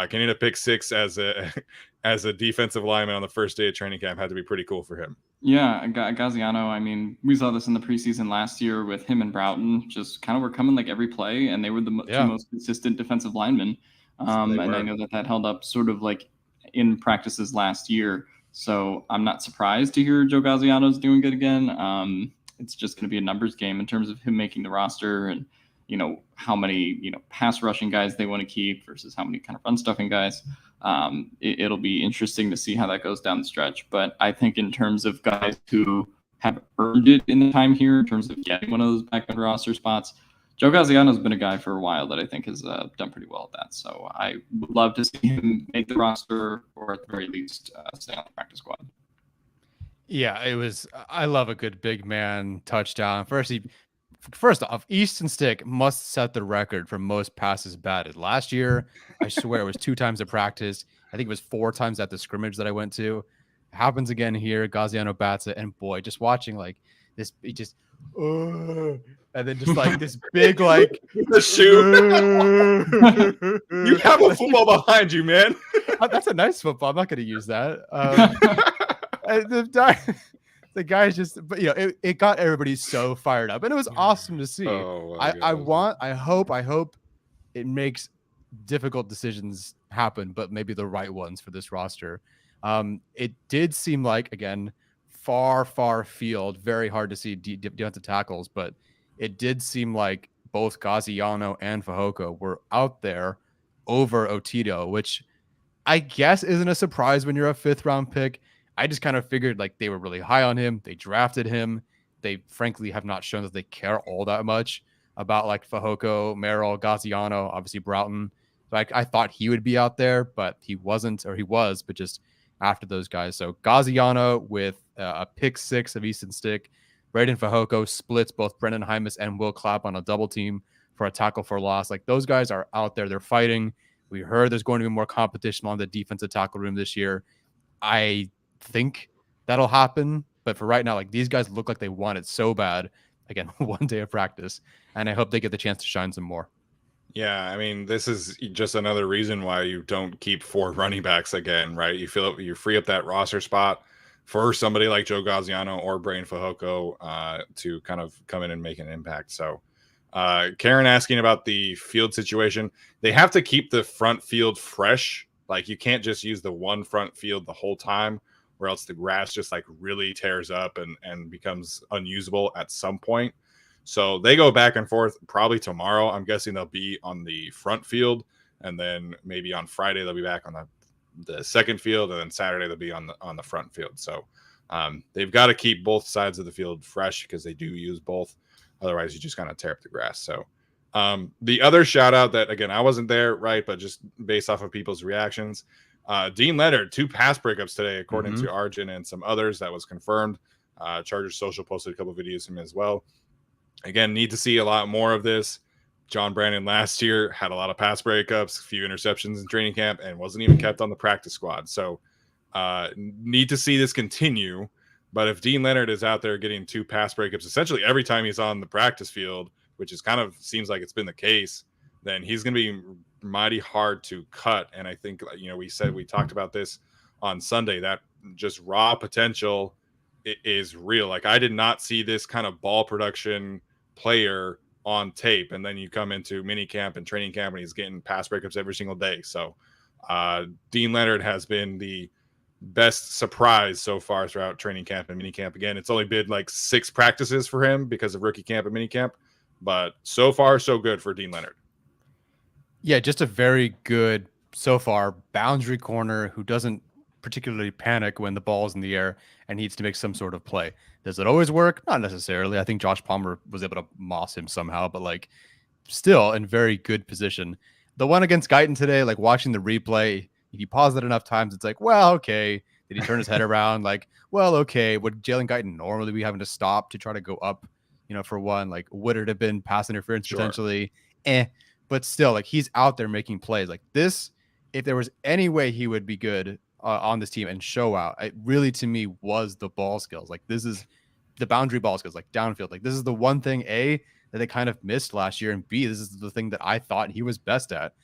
getting a pick 6 as a defensive lineman on the first day of training camp had to be pretty cool for him. Yeah, Gaziano, I mean, we saw this in the preseason last year with him and Broughton, just kind of were coming like every play, and they were the 2 most consistent defensive linemen. And I know that held up sort of like in practices last year. So I'm not surprised to hear Joe Gaziano's doing good again. It's just going to be a numbers game in terms of him making the roster and, how many, pass rushing guys they want to keep versus how many kind of run stuffing guys. It'll be interesting to see how that goes down the stretch. But I think in terms of guys who have earned it in the time here, in terms of getting one of those back end roster spots, Joe Gaziano's been a guy for a while that I think has done pretty well at that. So I would love to see him make the roster or at the very least stay on the practice squad. Yeah, I love a good big man touchdown. First off, Easton Stick must set the record for most passes batted. Last year, I swear it was 2 times at practice. I think it was 4 times at the scrimmage that I went to. It happens again here. Gaziano bats it. And boy, just watching like this, he just, and then just like this big, like the shoe. You have a football behind you, man. That's a nice football. I'm not going to use that. The guy's just, but it got everybody so fired up, and it was awesome to see. I hope it makes difficult decisions happen, but maybe the right ones for this roster. It did seem like, again, far field, very hard to see defensive tackles, but it did seem like both Gaziano and Fehoko were out there over Otito, which I guess isn't a surprise when you're a 5th round pick. I just kind of figured like they were really high on him. They drafted him. They frankly have not shown that they care all that much about like Fehoko, Merrill, Gaziano, obviously Broughton. So I thought he would be out there, but he wasn't, or he was, but just after those guys. So Gaziano with a pick 6 of Easton Stick. Braden Fehoko splits both Brendan Hymas and Will Clapp on a double team for a tackle for loss. Like those guys are out there. They're fighting. We heard there's going to be more competition on the defensive tackle room this year. I think that'll happen. But for right now, like these guys look like they want it so bad. Again, one day of practice. And I hope they get the chance to shine some more. Yeah, I mean, this is just another reason why you don't keep 4 running backs again, right? You free up that roster spot for somebody like Joe Gaziano or Braden Fehoko to kind of come in and make an impact. So Karen asking about the field situation. They have to keep the front field fresh. Like you can't just use the one front field the whole time, or else the grass just like really tears up and becomes unusable at some point. So they go back and forth probably tomorrow. I'm guessing they'll be on the front field, and then maybe on Friday they'll be back on the second field, and then Saturday they'll be on the front field. So they've got to keep both sides of the field fresh because they do use both. Otherwise, you just kind of tear up the grass. So the other shout out that, again, I wasn't there, right, but just based off of people's reactions, Dean Leonard, 2 pass breakups today, according to Arjun and some others. That was confirmed. Chargers Social posted a couple of videos of him as well. Again, need to see a lot more of this. John Brandon last year had a lot of pass breakups, a few interceptions in training camp, and wasn't even kept on the practice squad. So need to see this continue. But if Dean Leonard is out there getting 2 pass breakups essentially every time he's on the practice field, which is kind of seems like it's been the case, then he's going to be mighty hard to cut. And I think, we talked about this on Sunday, that just raw potential is real. Like I did not see this kind of ball production player on tape, and then you come into mini camp and training camp and he's getting pass breakups every single day. So Dean Leonard has been the best surprise so far throughout training camp and mini camp. Again, it's only been like 6 practices for him because of rookie camp and mini camp, but so far so good for Dean Leonard. Yeah, just a very good so far boundary corner who doesn't particularly panic when the ball's in the air and needs to make some sort of play. Does it always work? Not necessarily. I think Josh Palmer was able to moss him somehow, but like still in very good position. The one against Guyton today, like watching the replay, if you pause it enough times, it's like, well, okay. Did he turn his head around? Like, well, okay. Would Jalen Guyton normally be having to stop to try to go up, for one? Like, would it have been pass interference potentially? But still, like he's out there making plays. Like this, if there was any way he would be good on this team and show out, it really to me was the ball skills. Like this is the boundary ball skills, like downfield. Like this is the one thing that they kind of missed last year, and B, this is the thing that I thought he was best at.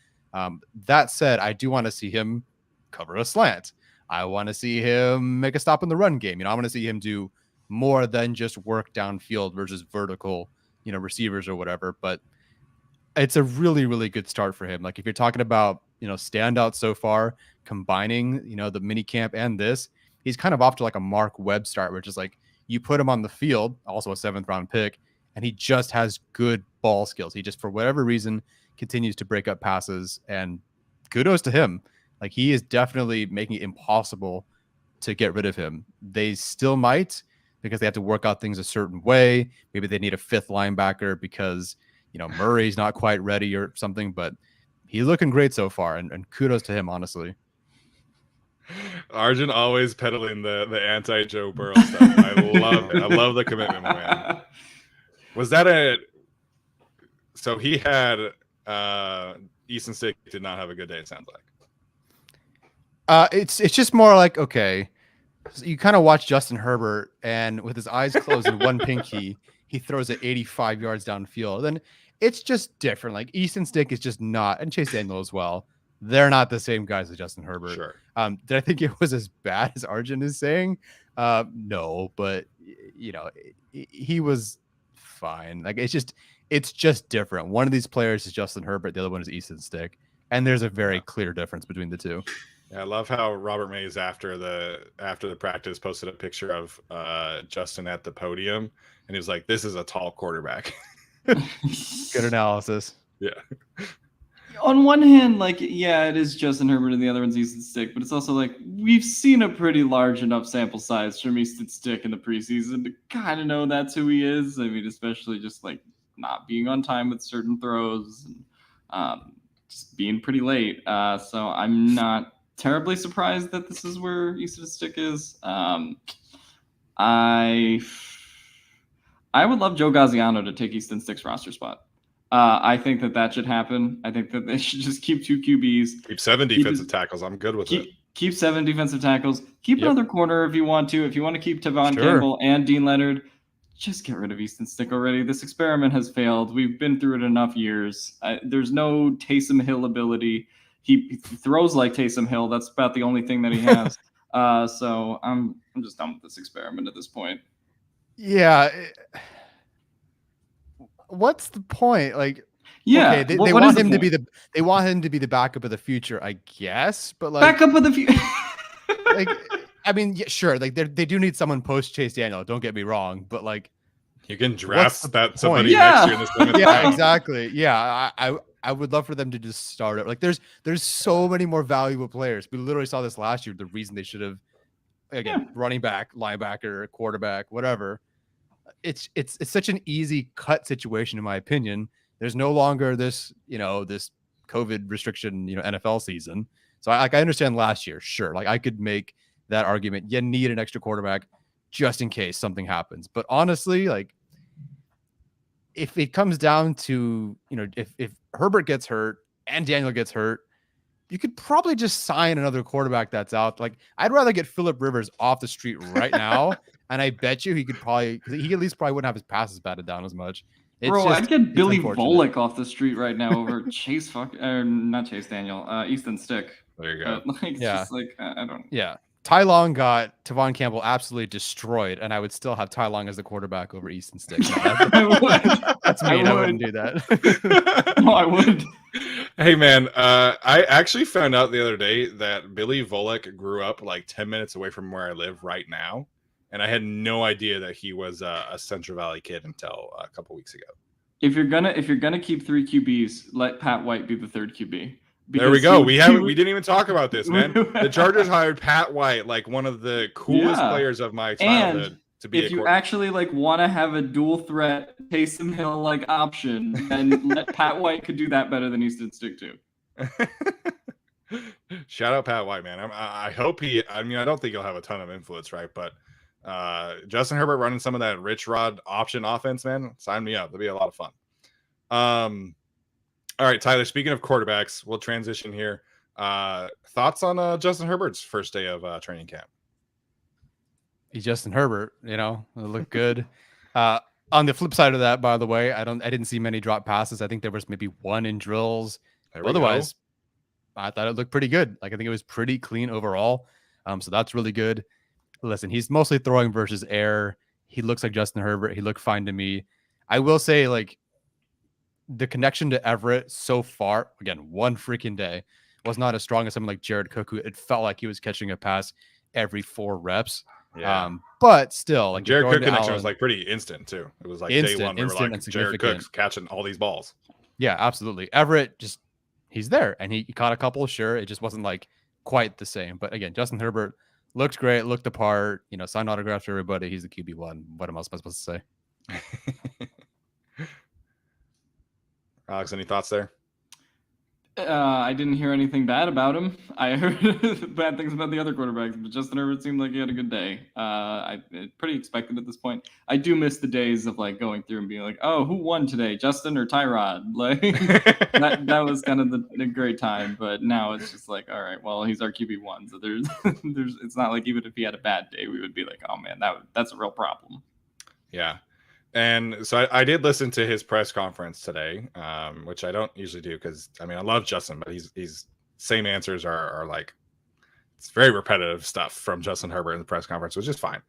That said, I do want to see him cover a slant. I want to see him make a stop in the run game. I want to see him do more than just work downfield versus vertical, receivers or whatever. But it's a really, really good start for him. Like if you're talking about, standouts so far, combining, the mini camp and this, he's kind of off to like a Mark Webb start, which is like you put him on the field, also a 7th round pick, and he just has good ball skills. He just, for whatever reason, continues to break up passes, and kudos to him. Like he is definitely making it impossible to get rid of him. They still might, because they have to work out things a certain way. Maybe they need a 5th linebacker because, Murray's not quite ready or something, but he's looking great so far, and kudos to him, honestly. Arjun always peddling the anti-Joe Burrow stuff. I love it. I love the commitment, man. Was that so he had Easton Stick did not have a good day, it sounds like. It's just more like, okay, so you kind of watch Justin Herbert, and with his eyes closed and one pinky, he throws it 85 yards downfield. And it's just different. Like Easton Stick is just not, and Chase Daniel as well. They're not the same guys as Justin Herbert. Sure. Did I think it was as bad as Arjun is saying? No, but he was fine. Like it's just it's just different. One of these players is Justin Herbert, the other one is Easton Stick, and there's a very clear difference between the two. Yeah, I love how Robert Mays after the practice posted a picture of Justin at the podium, and he was like, "This is a tall quarterback." Good analysis. Yeah. On one hand, like, yeah, it is Justin Herbert and the other one's Easton Stick, but it's also like we've seen a pretty large enough sample size from Easton Stick in the preseason to kind of know that's who he is. I mean, especially just like not being on time with certain throws and just being pretty late. So I'm not terribly surprised that this is where Easton Stick is. I would love Joe Gaziano to take Easton Stick's roster spot. I think that should happen. I think that they should just keep 2 QBs. Keep 7 defensive tackles. I'm good with it. Keep 7 defensive tackles. Keep another corner if you want to. If you want to keep Tavon Campbell and Dean Leonard, just get rid of Easton Stick already. This experiment has failed. We've been through it enough years. There's no Taysom Hill ability. He throws like Taysom Hill. That's about the only thing that he has. So I'm just done with this experiment at this point. Yeah. What's the point? Like, yeah, okay, they want him to be the backup of the future, I guess. But like, backup of the future. Like, I mean, yeah, sure. Like, they do need someone post Chase Daniel. Don't get me wrong, but like, you can draft that somebody next year in this yeah, exactly. Yeah, I would love for them to just start it. Like, there's so many more valuable players. We literally saw this last year. The reason they should have, again, running back, linebacker, quarterback, whatever. It's such an easy cut situation, in my opinion. There's no longer this, this COVID restriction, NFL season. So I understand last year, sure. Like, I could make that argument. You need an extra quarterback just in case something happens. But honestly, like, if it comes down to, if Herbert gets hurt and Daniel gets hurt, you could probably just sign another quarterback that's out. Like, I'd rather get Phillip Rivers off the street right now. And I bet you he at least wouldn't have his passes batted down as much. I'd get Billy Volek off the street right now over not Chase Daniel, Easton Stick. There you go. Just like, I don't. Yeah. Ty Long got Tavon Campbell absolutely destroyed, and I would still have Ty Long as the quarterback over Easton Stick. That's mean. I wouldn't do that. No, I would. Hey, man, I actually found out the other day that Billy Volek grew up like 10 minutes away from where I live right now. And I had no idea that he was a Central Valley kid until a couple weeks ago. If you're gonna keep 3 QBs, let Pat White be the 3rd QB. There we go. We didn't even talk about this, man. The Chargers hired Pat White, like one of the coolest players of my childhood, to be. If you actually want to have a dual threat Taysom Hill like option, then let Pat White could do that better than Easton Stick too. Shout out Pat White, man. I hope I don't think he'll have a ton of influence, right? But Justin Herbert running some of that Rich Rod option offense, man, sign me up. That'll be a lot of fun. All right, Tyler, speaking of quarterbacks, we'll transition here. Thoughts on Justin Herbert's first day of training camp? He's Justin Herbert, it looked good. On the flip side of that, by the way, I didn't see many drop passes. I think there was maybe 1 in drills. Otherwise, I thought it looked pretty good. Like, I think it was pretty clean overall. So that's really good. Listen, he's mostly throwing versus air. He looks like Justin Herbert. He looked fine to me. I will say, like, the connection to Everett so far, again, 1 freaking day, was not as strong as someone like Jared Cook, who it felt like he was catching a pass every 4 reps. Yeah. But still, like, Jared Cook connection was like pretty instant too. It was like instant, day 1 we were like Jared Cook's catching all these balls. Yeah, absolutely. Everett he's there, and he caught a couple. Sure, it just wasn't like quite the same. But again, Justin Herbert looked great, looked the part. Signed autographs for everybody. He's the QB1. What am I supposed to say? Alex, any thoughts there? I didn't hear anything bad about him. I heard bad things about the other quarterbacks, but Justin Herbert seemed like he had a good day. I pretty expected at this point. I do miss the days of like going through and being like, "Oh, who won today, Justin or Tyrod?" Like that was kind of the great time. But now it's just like, all right, well, he's our QB1, so there's it's not like even if he had a bad day, we would be like, "Oh man, that's a real problem." Yeah. And so I did listen to his press conference today, which I don't usually do because, I love Justin, but he's same answers are like, it's very repetitive stuff from Justin Herbert in the press conference, which is fine.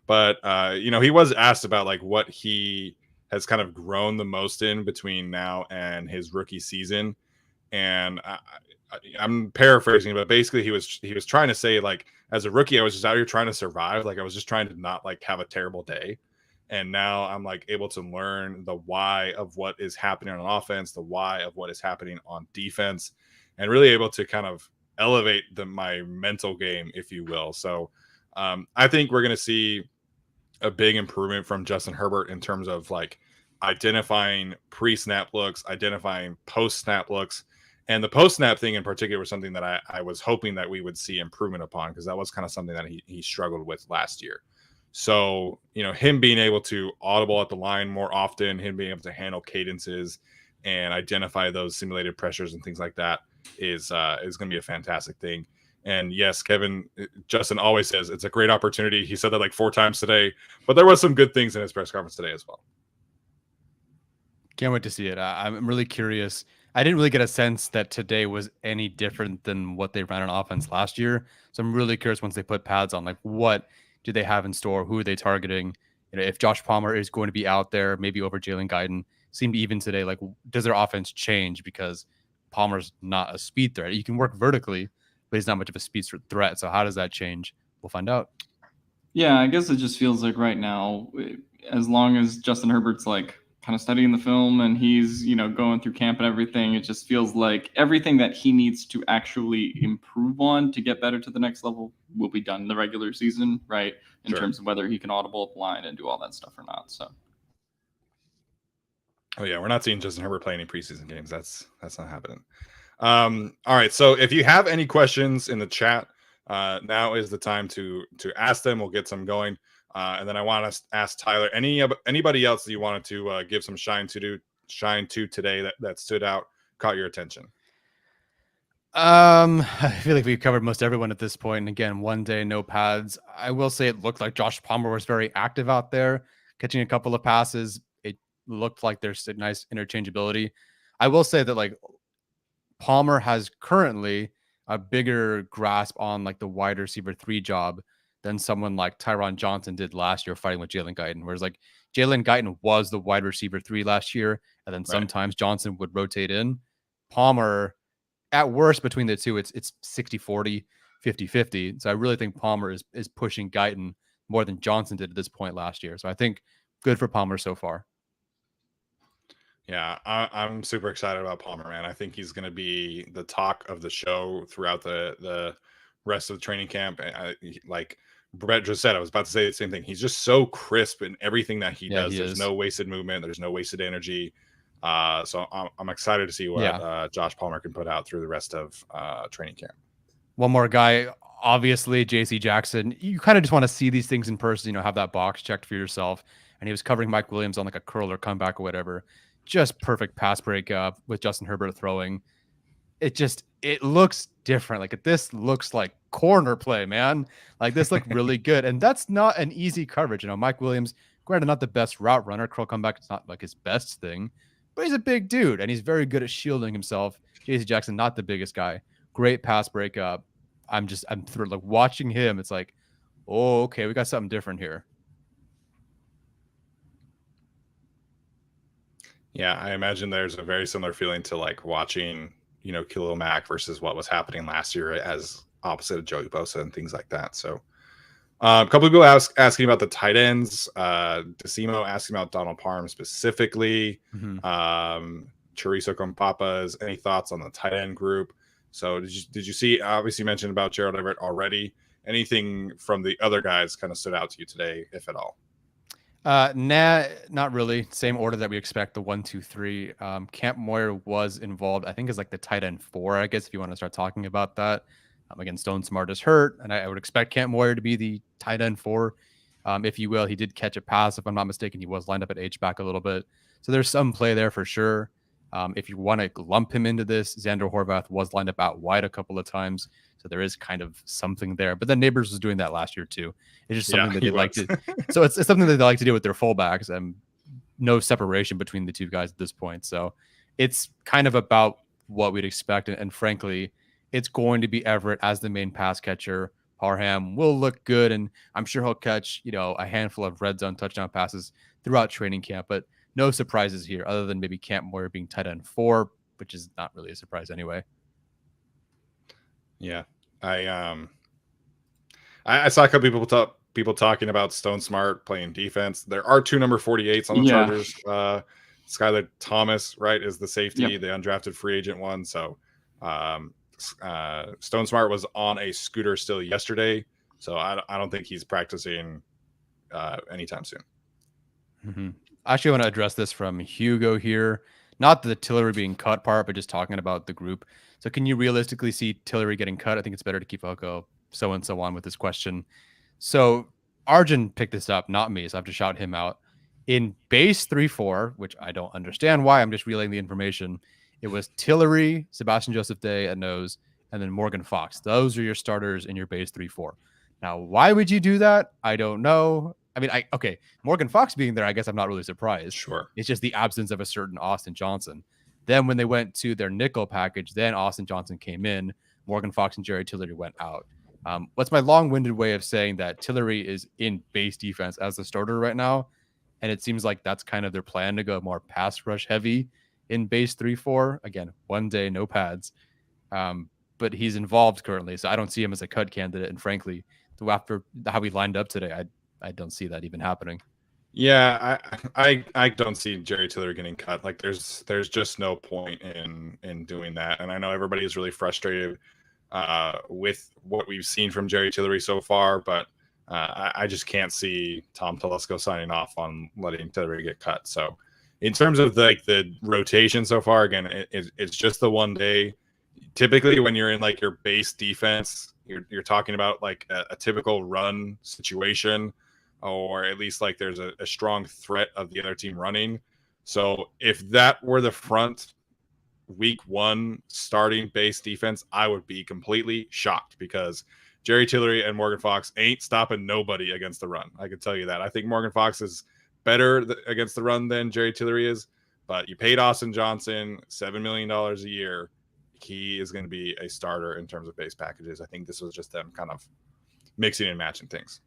But, he was asked about like what he has kind of grown the most in between now and his rookie season. And I'm paraphrasing, but basically he was trying to say, like, as a rookie, I was just out here trying to survive. Like, I was just trying to not like have a terrible day. And now I'm like able to learn the why of what is happening on offense, the why of what is happening on defense, and really able to kind of elevate my mental game, if you will. So I think we're going to see a big improvement from Justin Herbert in terms of like identifying pre-snap looks, identifying post-snap looks. And the post-snap thing in particular was something that I was hoping that we would see improvement upon, because that was kind of something that he struggled with last year. So, him being able to audible at the line more often, him being able to handle cadences and identify those simulated pressures and things like that is going to be a fantastic thing. And yes, Justin always says it's a great opportunity. He said that like 4 times today, but there was some good things in his press conference today as well. Can't wait to see it. I'm really curious. I didn't really get a sense that today was any different than what they ran on offense last year. So I'm really curious once they put pads on, like, what do they have in store? Who are they targeting? If Josh Palmer is going to be out there, maybe over Jalen Guyton. Seemed even today, like, does their offense change because Palmer's not a speed threat? You can work vertically, but he's not much of a speed threat. So how does that change? We'll find out. Yeah, I guess it just feels like right now, as long as Justin Herbert's like kind of studying the film and he's, going through camp and everything, it just feels like everything that he needs to actually improve on to get better to the next level will be done in the regular season, right? In terms of whether he can audible up the line and do all that stuff or not. So. Oh yeah, we're not seeing Justin Herbert play any preseason games. That's not happening. All right, so if you have any questions in the chat, now is the time to ask them. We'll get some going. And then I want to ask Tyler, anybody else that you wanted to give some shine to today that stood out, caught your attention? I feel like we've covered most everyone at this point. And again, one day, no pads. I will say it looked like Josh Palmer was very active out there, catching a couple of passes. It looked like there's a nice interchangeability. I will say that, like, Palmer has currently a bigger grasp on like the wide receiver 3 job than someone like Tyron Johnson did last year fighting with Jalen Guyton. Whereas like Jalen Guyton was the wide receiver 3 last year, and then sometimes Johnson would rotate in. Palmer, at worst between the two, it's 60-40, 50-50. So I really think Palmer is pushing Guyton more than Johnson did at this point last year. So I think good for Palmer so far. Yeah, I'm super excited about Palmer, man. I think he's going to be the talk of the show throughout the rest of the training camp. Like Brett just said, I was about to say the same thing. He's just so crisp in everything that he does. There's no wasted movement. There's no wasted energy. So I'm excited to see what Josh Palmer can put out through the rest of training camp. One more guy, obviously, J.C. Jackson. You kind of just want to see these things in person, have that box checked for yourself. And he was covering Mike Williams on like a curl or comeback or whatever. Just perfect pass break with Justin Herbert throwing. It looks different. Like, this looks like corner play, man. Like, this looked really good. And that's not an easy coverage. Mike Williams, granted, not the best route runner. Curl comeback is not like his best thing, but he's a big dude and he's very good at shielding himself. J.C. Jackson, not the biggest guy. Great pass breakup. I'm thrilled. Like, watching him, it's like, oh, okay, we got something different here. Yeah, I imagine there's a very similar feeling to like watching, Khalil Mack versus what was happening last year as opposite of Joey Bosa and things like that. So a couple of people asking about the tight ends. Decimo asking about Donald Parham specifically. Chorizo Compapas, any thoughts on the tight end group? So did you see, obviously you mentioned about Gerald Everett already. Anything from the other guys kind of stood out to you today, if at all? Nah, not really. Same order that we expect, the 1, 2, 3. Camp Moyer was involved, I think, as like the tight end 4, I guess, if you want to start talking about that. Again, Stone Smart is hurt, and I would expect Camp Moyer to be the tight end 4, if you will. He did catch a pass, if I'm not mistaken. He was lined up at H-back a little bit. So there's some play there for sure. If you want to lump him into this, Xander Horvath was lined up out wide a couple of times. So there is kind of something there. But then Neighbors was doing that last year too. It's just something that they like to. So it's something that they like to do with their fullbacks, and no separation between the two guys at this point. So it's kind of about what we'd expect. And frankly, it's going to be Everett as the main pass catcher. Parham will look good, and I'm sure he'll catch, a handful of red zone touchdown passes throughout training camp. But no surprises here other than maybe Camp Moyer being tight end 4, which is not really a surprise anyway. Yeah, I saw a couple people talking about Stone Smart playing defense. There are 2 number 48s on the Chargers. Skylar Thomas, right, is the safety, the undrafted free agent one. So Stone Smart was on a scooter still yesterday, so I don't think he's practicing anytime soon. Mm-hmm. I actually want to address this from Hugo here. Not the Tillery being cut part, but just talking about the group. So can you realistically see Tillery getting cut? I think it's better to keep a so and so on with this question. So Arjun picked this up, not me, so I have to shout him out. In base 3-4, which I don't understand why, I'm just relaying the information. It was Tillery, Sebastian Joseph Day at nose, and then Morgan Fox. Those are your starters in your base 3-4. Now, why would you do that? I don't know. I mean, okay, Morgan Fox being there, I guess I'm not really surprised. Sure. It's just the absence of a certain Austin Johnson. Then when they went to their nickel package, then Austin Johnson came in. Morgan Fox and Jerry Tillery went out. What's my long-winded way of saying that Tillery is in base defense as the starter right now? And it seems like that's kind of their plan to go more pass rush heavy in base 3-4. Again, one day, no pads. But he's involved currently, so I don't see him as a cut candidate. And frankly, after how he lined up today, I don't see that even happening. Yeah, I don't see Jerry Tillery getting cut. Like there's just no point in doing that. And I know everybody is really frustrated with what we've seen from Jerry Tillery so far, but I just can't see Tom Telesco signing off on letting Tillery get cut. So in terms of the rotation so far, again, it's just the one day. Typically when you're in like your base defense, you're talking about like a typical run situation, or at least like there's a strong threat of the other team running. So if that were the front week 1 starting base defense, I would be completely shocked, because Jerry Tillery and Morgan Fox ain't stopping nobody against the run. I can tell you that. I think Morgan Fox is better against the run than Jerry Tillery is, but you paid Austin Johnson $7 million a year. He is going to be a starter in terms of base packages. I think this was just them kind of mixing and matching things.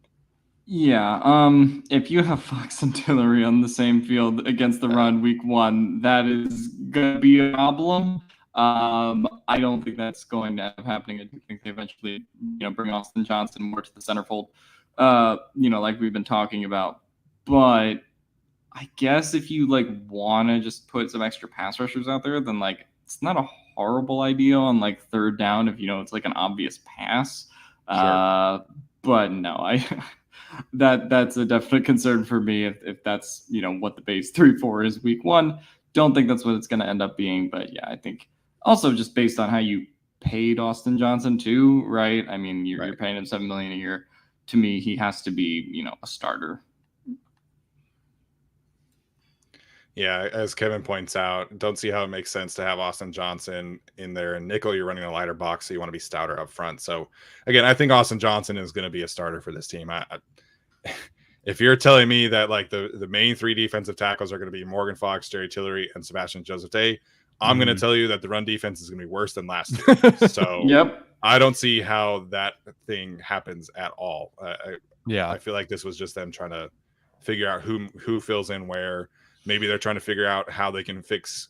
Yeah, if you have Fox and Tillery on the same field against the run week 1, that is going to be a problem. I don't think that's going to end up happening. I do think they eventually, bring Austin Johnson more to the centerfold, like we've been talking about. But I guess if you want to just put some extra pass rushers out there, then it's not a horrible idea on third down if it's an obvious pass. Sure. But no, that's a definite concern for me if that's what the base 3-4 is week 1. Don't think that's what it's going to end up being, but yeah, I think also just based on how you paid Austin Johnson too, right? I mean, you're paying him $7 million a year. To me, he has to be a starter. Yeah, as Kevin points out, don't see how it makes sense to have Austin Johnson in there and nickel. You're running a lighter box, so you want to be stouter up front. So again, I think Austin Johnson is going to be a starter for this team. If you're telling me that the main 3 defensive tackles are going to be Morgan Fox, Jerry Tillery, and Sebastian Joseph Day, I'm going to tell you that the run defense is going to be worse than last year. So yep. I don't see how that thing happens at all. I feel like this was just them trying to figure out who fills in where. Maybe they're trying to figure out how they can fix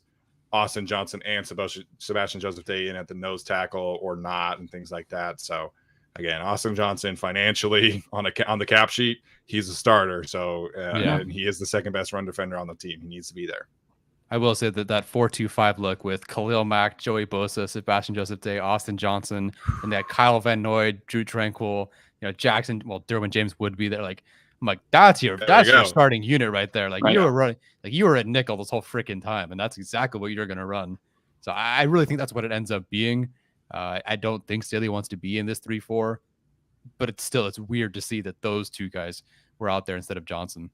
Austin Johnson and Sebastian Joseph Day in at the nose tackle or not, and things like that. So again, Austin Johnson financially on the cap sheet, he's a starter. So and he is the second best run defender on the team. He needs to be there. I will say that 4-2-5 look with Khalil Mack, Joey Bosa, Sebastian Joseph Day, Austin Johnson, and that Kyle Van Noy, Drew Tranquil, Jackson. Well, Derwin James would be there. I'm like, that's your starting unit right there. You were running, you were at nickel this whole freaking time, and that's exactly what you're going to run. So I really think that's what it ends up being. I don't think Staley wants to be in this 3-4, but it's weird to see that those 2 guys were out there instead of Johnson.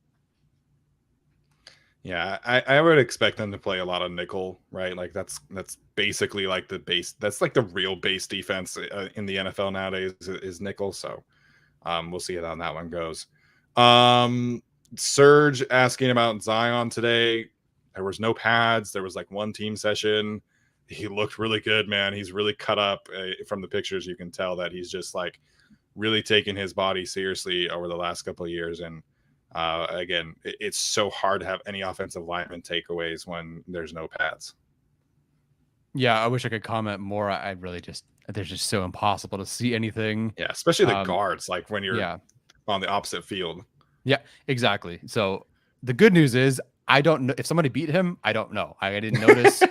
Yeah, I would expect them to play a lot of nickel, right? That's basically the base. That's the real base defense in the NFL nowadays is nickel. So we'll see how that one goes. Serge asking about Zion today. There was no pads. There was 1 team session. He looked really good, man. He's really cut up from the pictures. You can tell that he's just really taking his body seriously over the last couple of years. And Again, it's so hard to have any offensive lineman takeaways when there's no pads. Yeah, I wish I could comment more. I really they're just so impossible to see anything. Yeah, especially the guards, like when you're on the opposite field. Yeah, exactly. So the good news is I don't know if somebody beat him. I don't know. I didn't notice.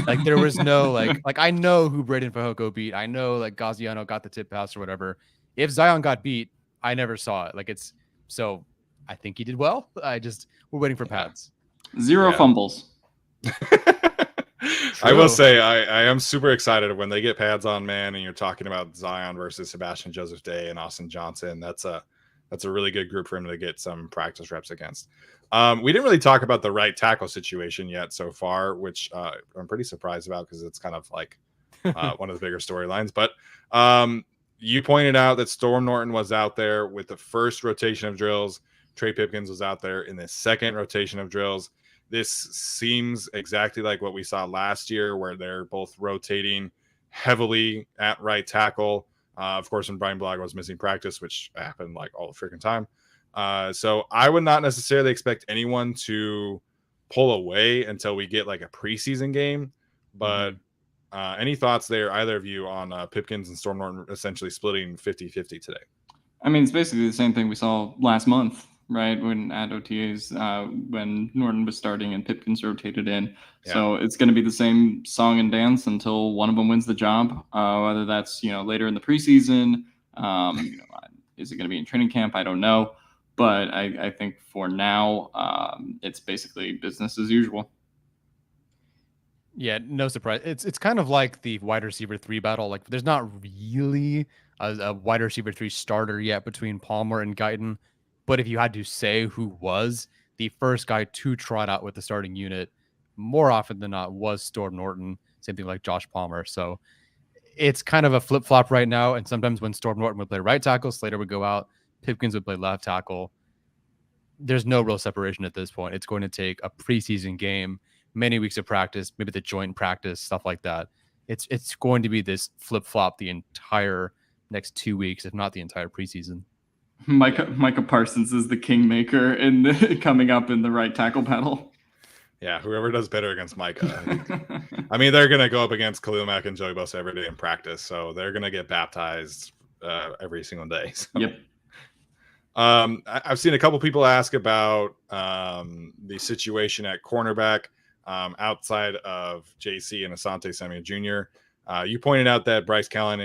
Like there was no like I know who Braden Fajoko beat. I know like Gaziano got the tip pass or whatever. If Zion got beat, I never saw it. Like it's so I think he did well. We're waiting for pads. Zero fumbles. I will say I am super excited when they get pads on, man, and you're talking about Zion versus Sebastian Joseph Day and Austin Johnson. That's a really good group for him to get some practice reps against. We didn't really talk about the right tackle situation yet so far, which I'm pretty surprised about because it's kind of like one of the bigger storylines. But you pointed out that Storm Norton was out there with the first rotation of drills. Trey Pipkins was out there in the second rotation of drills. This seems exactly like what we saw last year, where they're both rotating heavily at right tackle. Of course, when Brian Blago was missing practice, which happened like all the freaking time. So I would not necessarily expect anyone to pull away until we get like a preseason game. But any thoughts there, either of you, on Pipkins and Storm Norton essentially splitting 50-50 today? I mean, it's basically the same thing we saw last month, right? When at OTAs, when Norton was starting and Pipkins rotated in. Yeah. So it's going to be the same song and dance until one of them wins the job, whether that's, later in the preseason, is it going to be in training camp? I don't know. But I think for now, it's basically business as usual. Yeah, no surprise. It's kind of like the wide receiver 3 battle. Like there's not really a wide receiver 3 starter yet between Palmer and Guyton. But if you had to say who was the first guy to trot out with the starting unit, more often than not was Storm Norton. Same thing like Josh Palmer. So it's kind of a flip-flop right now. And sometimes when Storm Norton would play right tackle, Slater would go out, Pipkins would play left tackle. There's no real separation at this point. It's going to take a preseason game, many weeks of practice, maybe the joint practice, stuff like that. It's going to be this flip-flop the entire next 2 weeks, if not the entire preseason. Micah Parsons is the kingmaker coming up in the right tackle battle. Yeah, whoever does better against Micah. I mean, they're going to go up against Khalil Mack and Joey Bosa every day in practice, so they're going to get baptized every single day. So. Yep. I've seen a couple people ask about the situation at cornerback outside of JC and Asante Samuel Jr. You pointed out that Bryce Callahan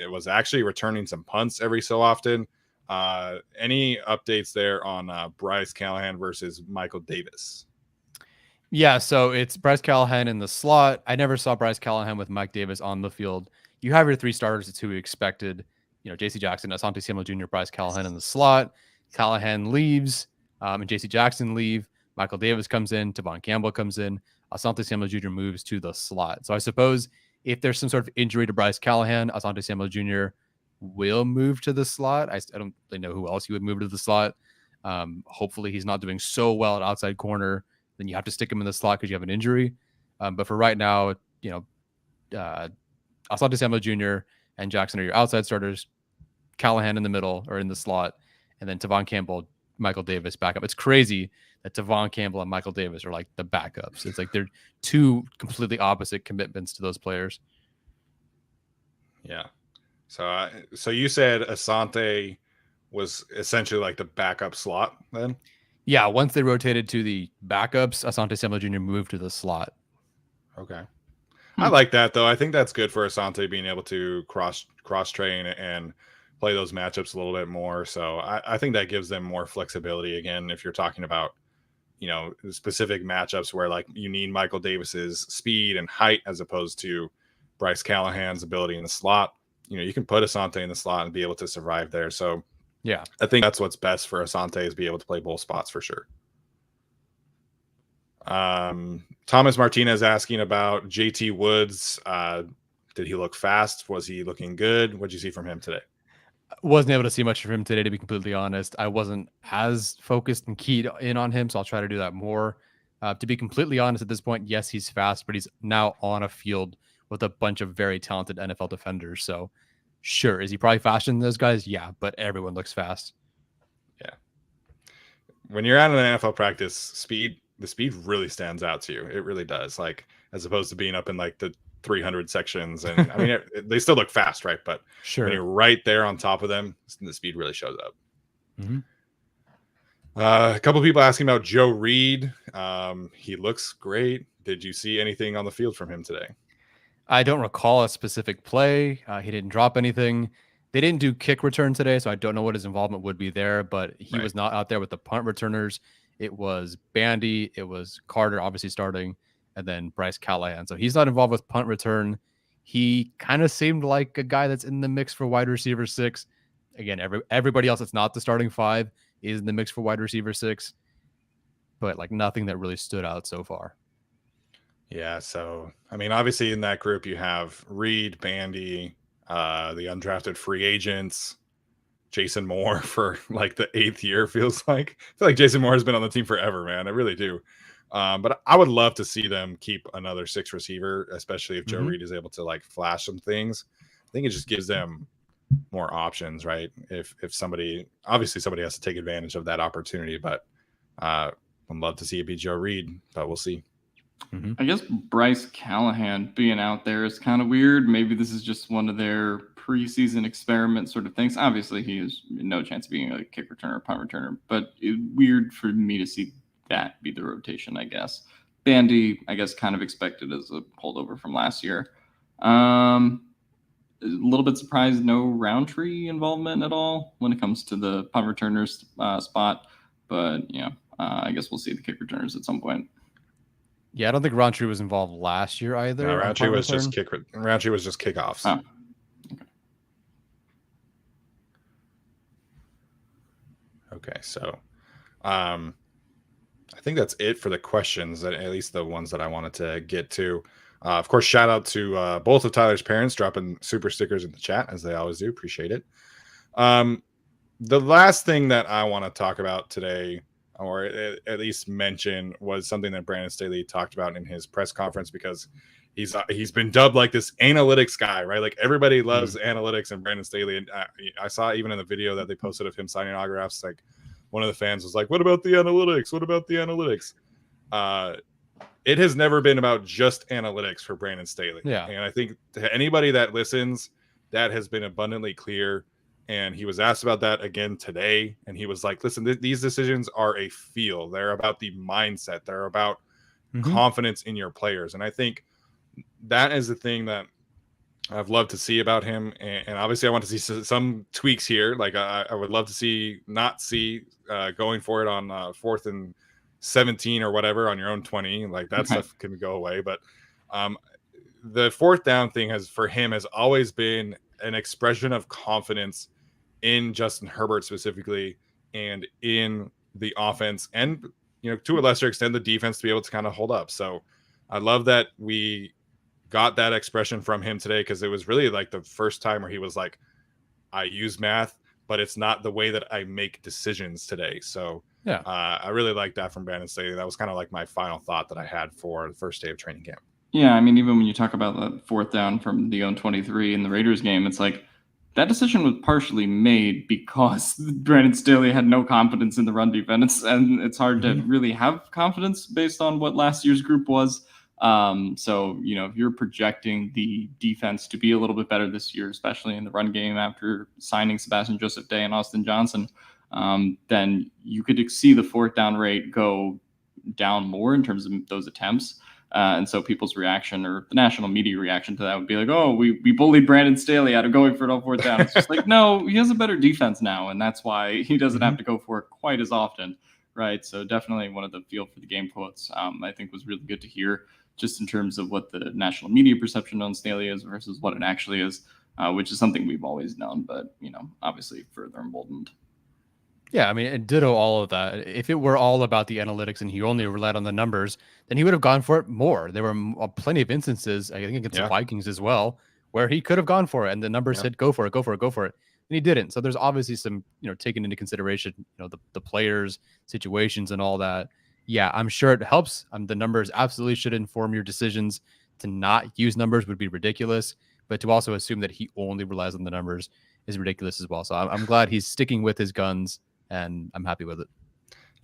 was actually returning some punts every so often. Any updates there on Bryce Callahan versus Michael Davis? Yeah, so it's Bryce Callahan in the slot. I never saw Bryce Callahan with Mike Davis on the field. You have your 3 starters. It's who we expected. J.C. Jackson, Asante Samuel Jr., Bryce Callahan in the slot. Callahan leaves, and J.C. Jackson leave. Michael Davis comes in. Tavon Campbell comes in. Asante Samuel Jr. moves to the slot. So I suppose if there's some sort of injury to Bryce Callahan, Asante Samuel Jr. will move to the slot. I don't really know who else he would move to the slot. Hopefully he's not doing so well at outside corner. Then you have to stick him in the slot because you have an injury. But for right now, Asante Samuel Jr. and Jackson are your outside starters. Callahan in the middle or in the slot. And then Tavon Campbell, Michael Davis backup. It's crazy that Tavon Campbell and Michael Davis are like the backups. It's like they're 2 completely opposite commitments to those players. Yeah. So you said Asante was essentially like the backup slot then? Yeah, once they rotated to the backups, Asante Samuel Jr. moved to the slot. Okay. I like that, though. I think that's good for Asante being able to cross-train and play those matchups a little bit more. So I think that gives them more flexibility. Again, if you're talking about, specific matchups where like you need Michael Davis's speed and height as opposed to Bryce Callahan's ability in the slot, you can put Asante in the slot and be able to survive there. So yeah, I think that's what's best for Asante is be able to play both spots for sure. Thomas Martinez asking about JT Woods. Did he look fast? Was he looking good? What did you see from him today? Wasn't able to see much from him today, to be completely honest. I wasn't as focused and keyed in on him, so I'll try to do that more. To be completely honest at this point, yes, he's fast, but he's now on a field with a bunch of very talented NFL defenders. So sure, is he probably faster than those guys? Yeah, but everyone looks fast. Yeah. when you're at an NFL practice, the speed really stands out to you. It really does. Like, as opposed to being up in like the 300 sections. And I mean, they still look fast, right? But when you're right there on top of them, the speed really shows up. A couple of people asking about Joe Reed. He looks great. Did you see anything on the field from him today? I don't recall a specific play. He didn't drop anything. They didn't do kick return today, so I don't know what his involvement would be there, but he was not out there with the punt returners. It was Bandy. It was Carter, obviously starting, and then Bryce Callahan. So he's not involved with punt return. He kind of seemed like a guy that's in the mix for wide receiver 6. Again, everybody else that's not the starting 5 is in the mix for wide receiver 6, but like nothing that really stood out so far. Yeah, so I mean, obviously in that group you have Reed, Bandy, the undrafted free agents, Jason Moore for like the 8th year, feels like. I feel like Jason Moore has been on the team forever, man. I really do. But I would love to see them keep another 6 receiver, especially if Joe Reed is able to like flash some things. I think it just gives them more options, right? If somebody has to take advantage of that opportunity, but I'd love to see it be Joe Reed, but we'll see. I guess Bryce Callahan being out there is kind of weird. Maybe this is just one of their preseason experiment sort of things. Obviously, he has no chance of being a kick returner or punt returner, but it's weird for me to see that be the rotation, I guess. Bandy, I guess, kind of expected as a holdover from last year. A little bit surprised no Rountree involvement at all when it comes to the punt returners spot, but I guess we'll see the kick returners at some point. Yeah, I don't think Rountree was involved last year either. No, Rountree was just kickoffs. Oh. Okay, so I think that's it for the questions, at least the ones that I wanted to get to. Of course, shout out to both of Tyler's parents dropping super stickers in the chat, as they always do. Appreciate it. The last thing that I want to talk about today, or at least mention, was something that Brandon Staley talked about in his press conference, because he's been dubbed like this analytics guy, right? Like everybody loves analytics and Brandon Staley. And I saw even in the video that they posted of him signing autographs, like one of the fans was like, "What about the analytics? What about the analytics?" It has never been about just analytics for Brandon Staley. Yeah. And I think to anybody that listens, that has been abundantly clear. And he was asked about that again today. And he was like, listen, these decisions are a feel. They're about the mindset. They're about confidence in your players. And I think that is the thing that I've loved to see about him. And obviously I want to see some tweaks here. Like I would love to not see going for it on 4th and 17 or whatever on your own 20. Like that stuff can go away. But the 4th down thing has always been an expression of confidence in Justin Herbert specifically, and in the offense, and to a lesser extent the defense, to be able to kind of hold up. So I love that we got that expression from him today, because it was really like the first time where he was like, I use math, but it's not the way that I make decisions today. So yeah, I really like that from Brandon Staley. That was kind of like my final thought that I had for the first day of training camp. Yeah, I mean, even when you talk about the 4th down from the own 23 in the Raiders game, it's like that decision was partially made because Brandon Staley had no confidence in the run defense, and it's hard to really have confidence based on what last year's group was. So, if you're projecting the defense to be a little bit better this year, especially in the run game after signing Sebastian Joseph Day and Austin Johnson, then you could see the 4th down rate go down more in terms of those attempts. And so people's reaction, or the national media reaction to that, would be like, oh, we bullied Brandon Staley out of going for it on 4th down. It's just like, no, he has a better defense now, and that's why he doesn't have to go for it quite as often, right? So definitely one of the feel for the game quotes, I think, was really good to hear, just in terms of what the national media perception on Staley is versus what it actually is, which is something we've always known, but, obviously further emboldened. Yeah, I mean, and ditto all of that. If it were all about the analytics and he only relied on the numbers, then he would have gone for it more. There were plenty of instances, I think against the Vikings as well, where he could have gone for it, and the numbers said, go for it, go for it, go for it. And he didn't. So there's obviously some, taken into consideration, the players, situations, and all that. Yeah, I'm sure it helps. The numbers absolutely should inform your decisions. To not use numbers would be ridiculous, but to also assume that he only relies on the numbers is ridiculous as well. So I'm glad he's sticking with his guns, and I'm happy with it.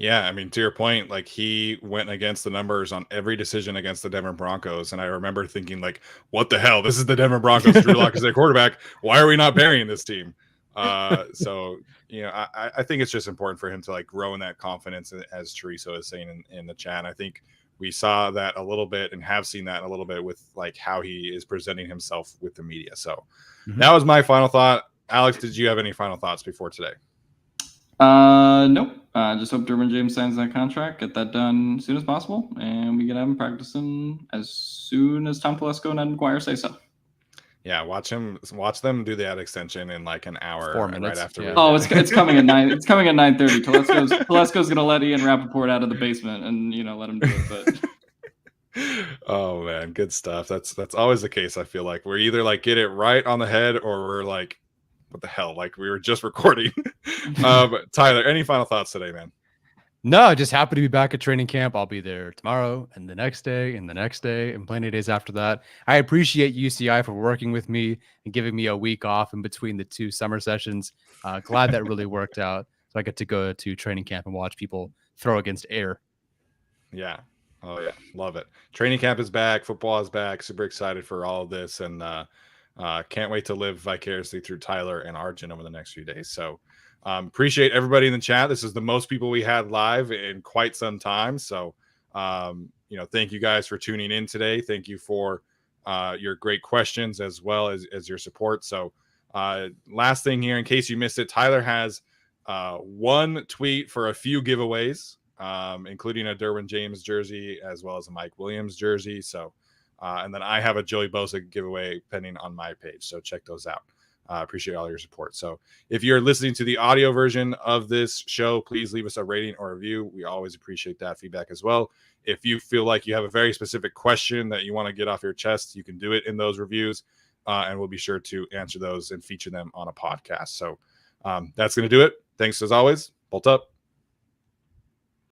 Yeah, I mean, to your point, like he went against the numbers on every decision against the Denver Broncos, and I remember thinking, like, "What the hell? This is the Denver Broncos. Drew Lock is their quarterback. Why are we not burying this team?" So I think it's just important for him to like grow in that confidence, as Teresa is saying in the chat. I think we saw that a little bit and have seen that a little bit with like how he is presenting himself with the media. So that was my final thought. Alex, did you have any final thoughts before today? Nope. Just hope Derwin James signs that contract, get that done as soon as possible, and we can have him practicing as soon as Tom Telesco and Ed McGuire say so. Yeah, watch them do the ad extension in like an hour. 4 minutes right after. Yeah. Oh, it's coming at 9. It's coming at 9:30. Telesco's gonna let Ian Rappaport out of the basement and let him do it. But oh man, good stuff. That's always the case. I feel like we're either like get it right on the head or we're like, what the hell? Like we were just recording. Tyler, any final thoughts today, man? No, just happy to be back at training camp. I'll be there tomorrow and the next day and the next day and plenty of days after that. I appreciate UCI for working with me and giving me a week off in between the 2 summer sessions. Glad that really worked out. So I get to go to training camp and watch people throw against air. Yeah. Oh yeah. Love it. Training camp is back. Football is back. Super excited for all of this. And can't wait to live vicariously through Tyler and Arjun over the next few days. So appreciate everybody in the chat. This is the most people we had live in quite some time. So, thank you guys for tuning in today. Thank you for your great questions as well as your support. So last thing here, in case you missed it, Tyler has one tweet for a few giveaways, including a Derwin James jersey as well as a Mike Williams jersey. So, and then I have a Joey Bosa giveaway pending on my page. So check those out. Appreciate all your support. So if you're listening to the audio version of this show, please leave us a rating or review. We always appreciate that feedback as well. If you feel like you have a very specific question that you want to get off your chest, you can do it in those reviews, and we'll be sure to answer those and feature them on a podcast. So that's going to do it. Thanks as always. Bolt up.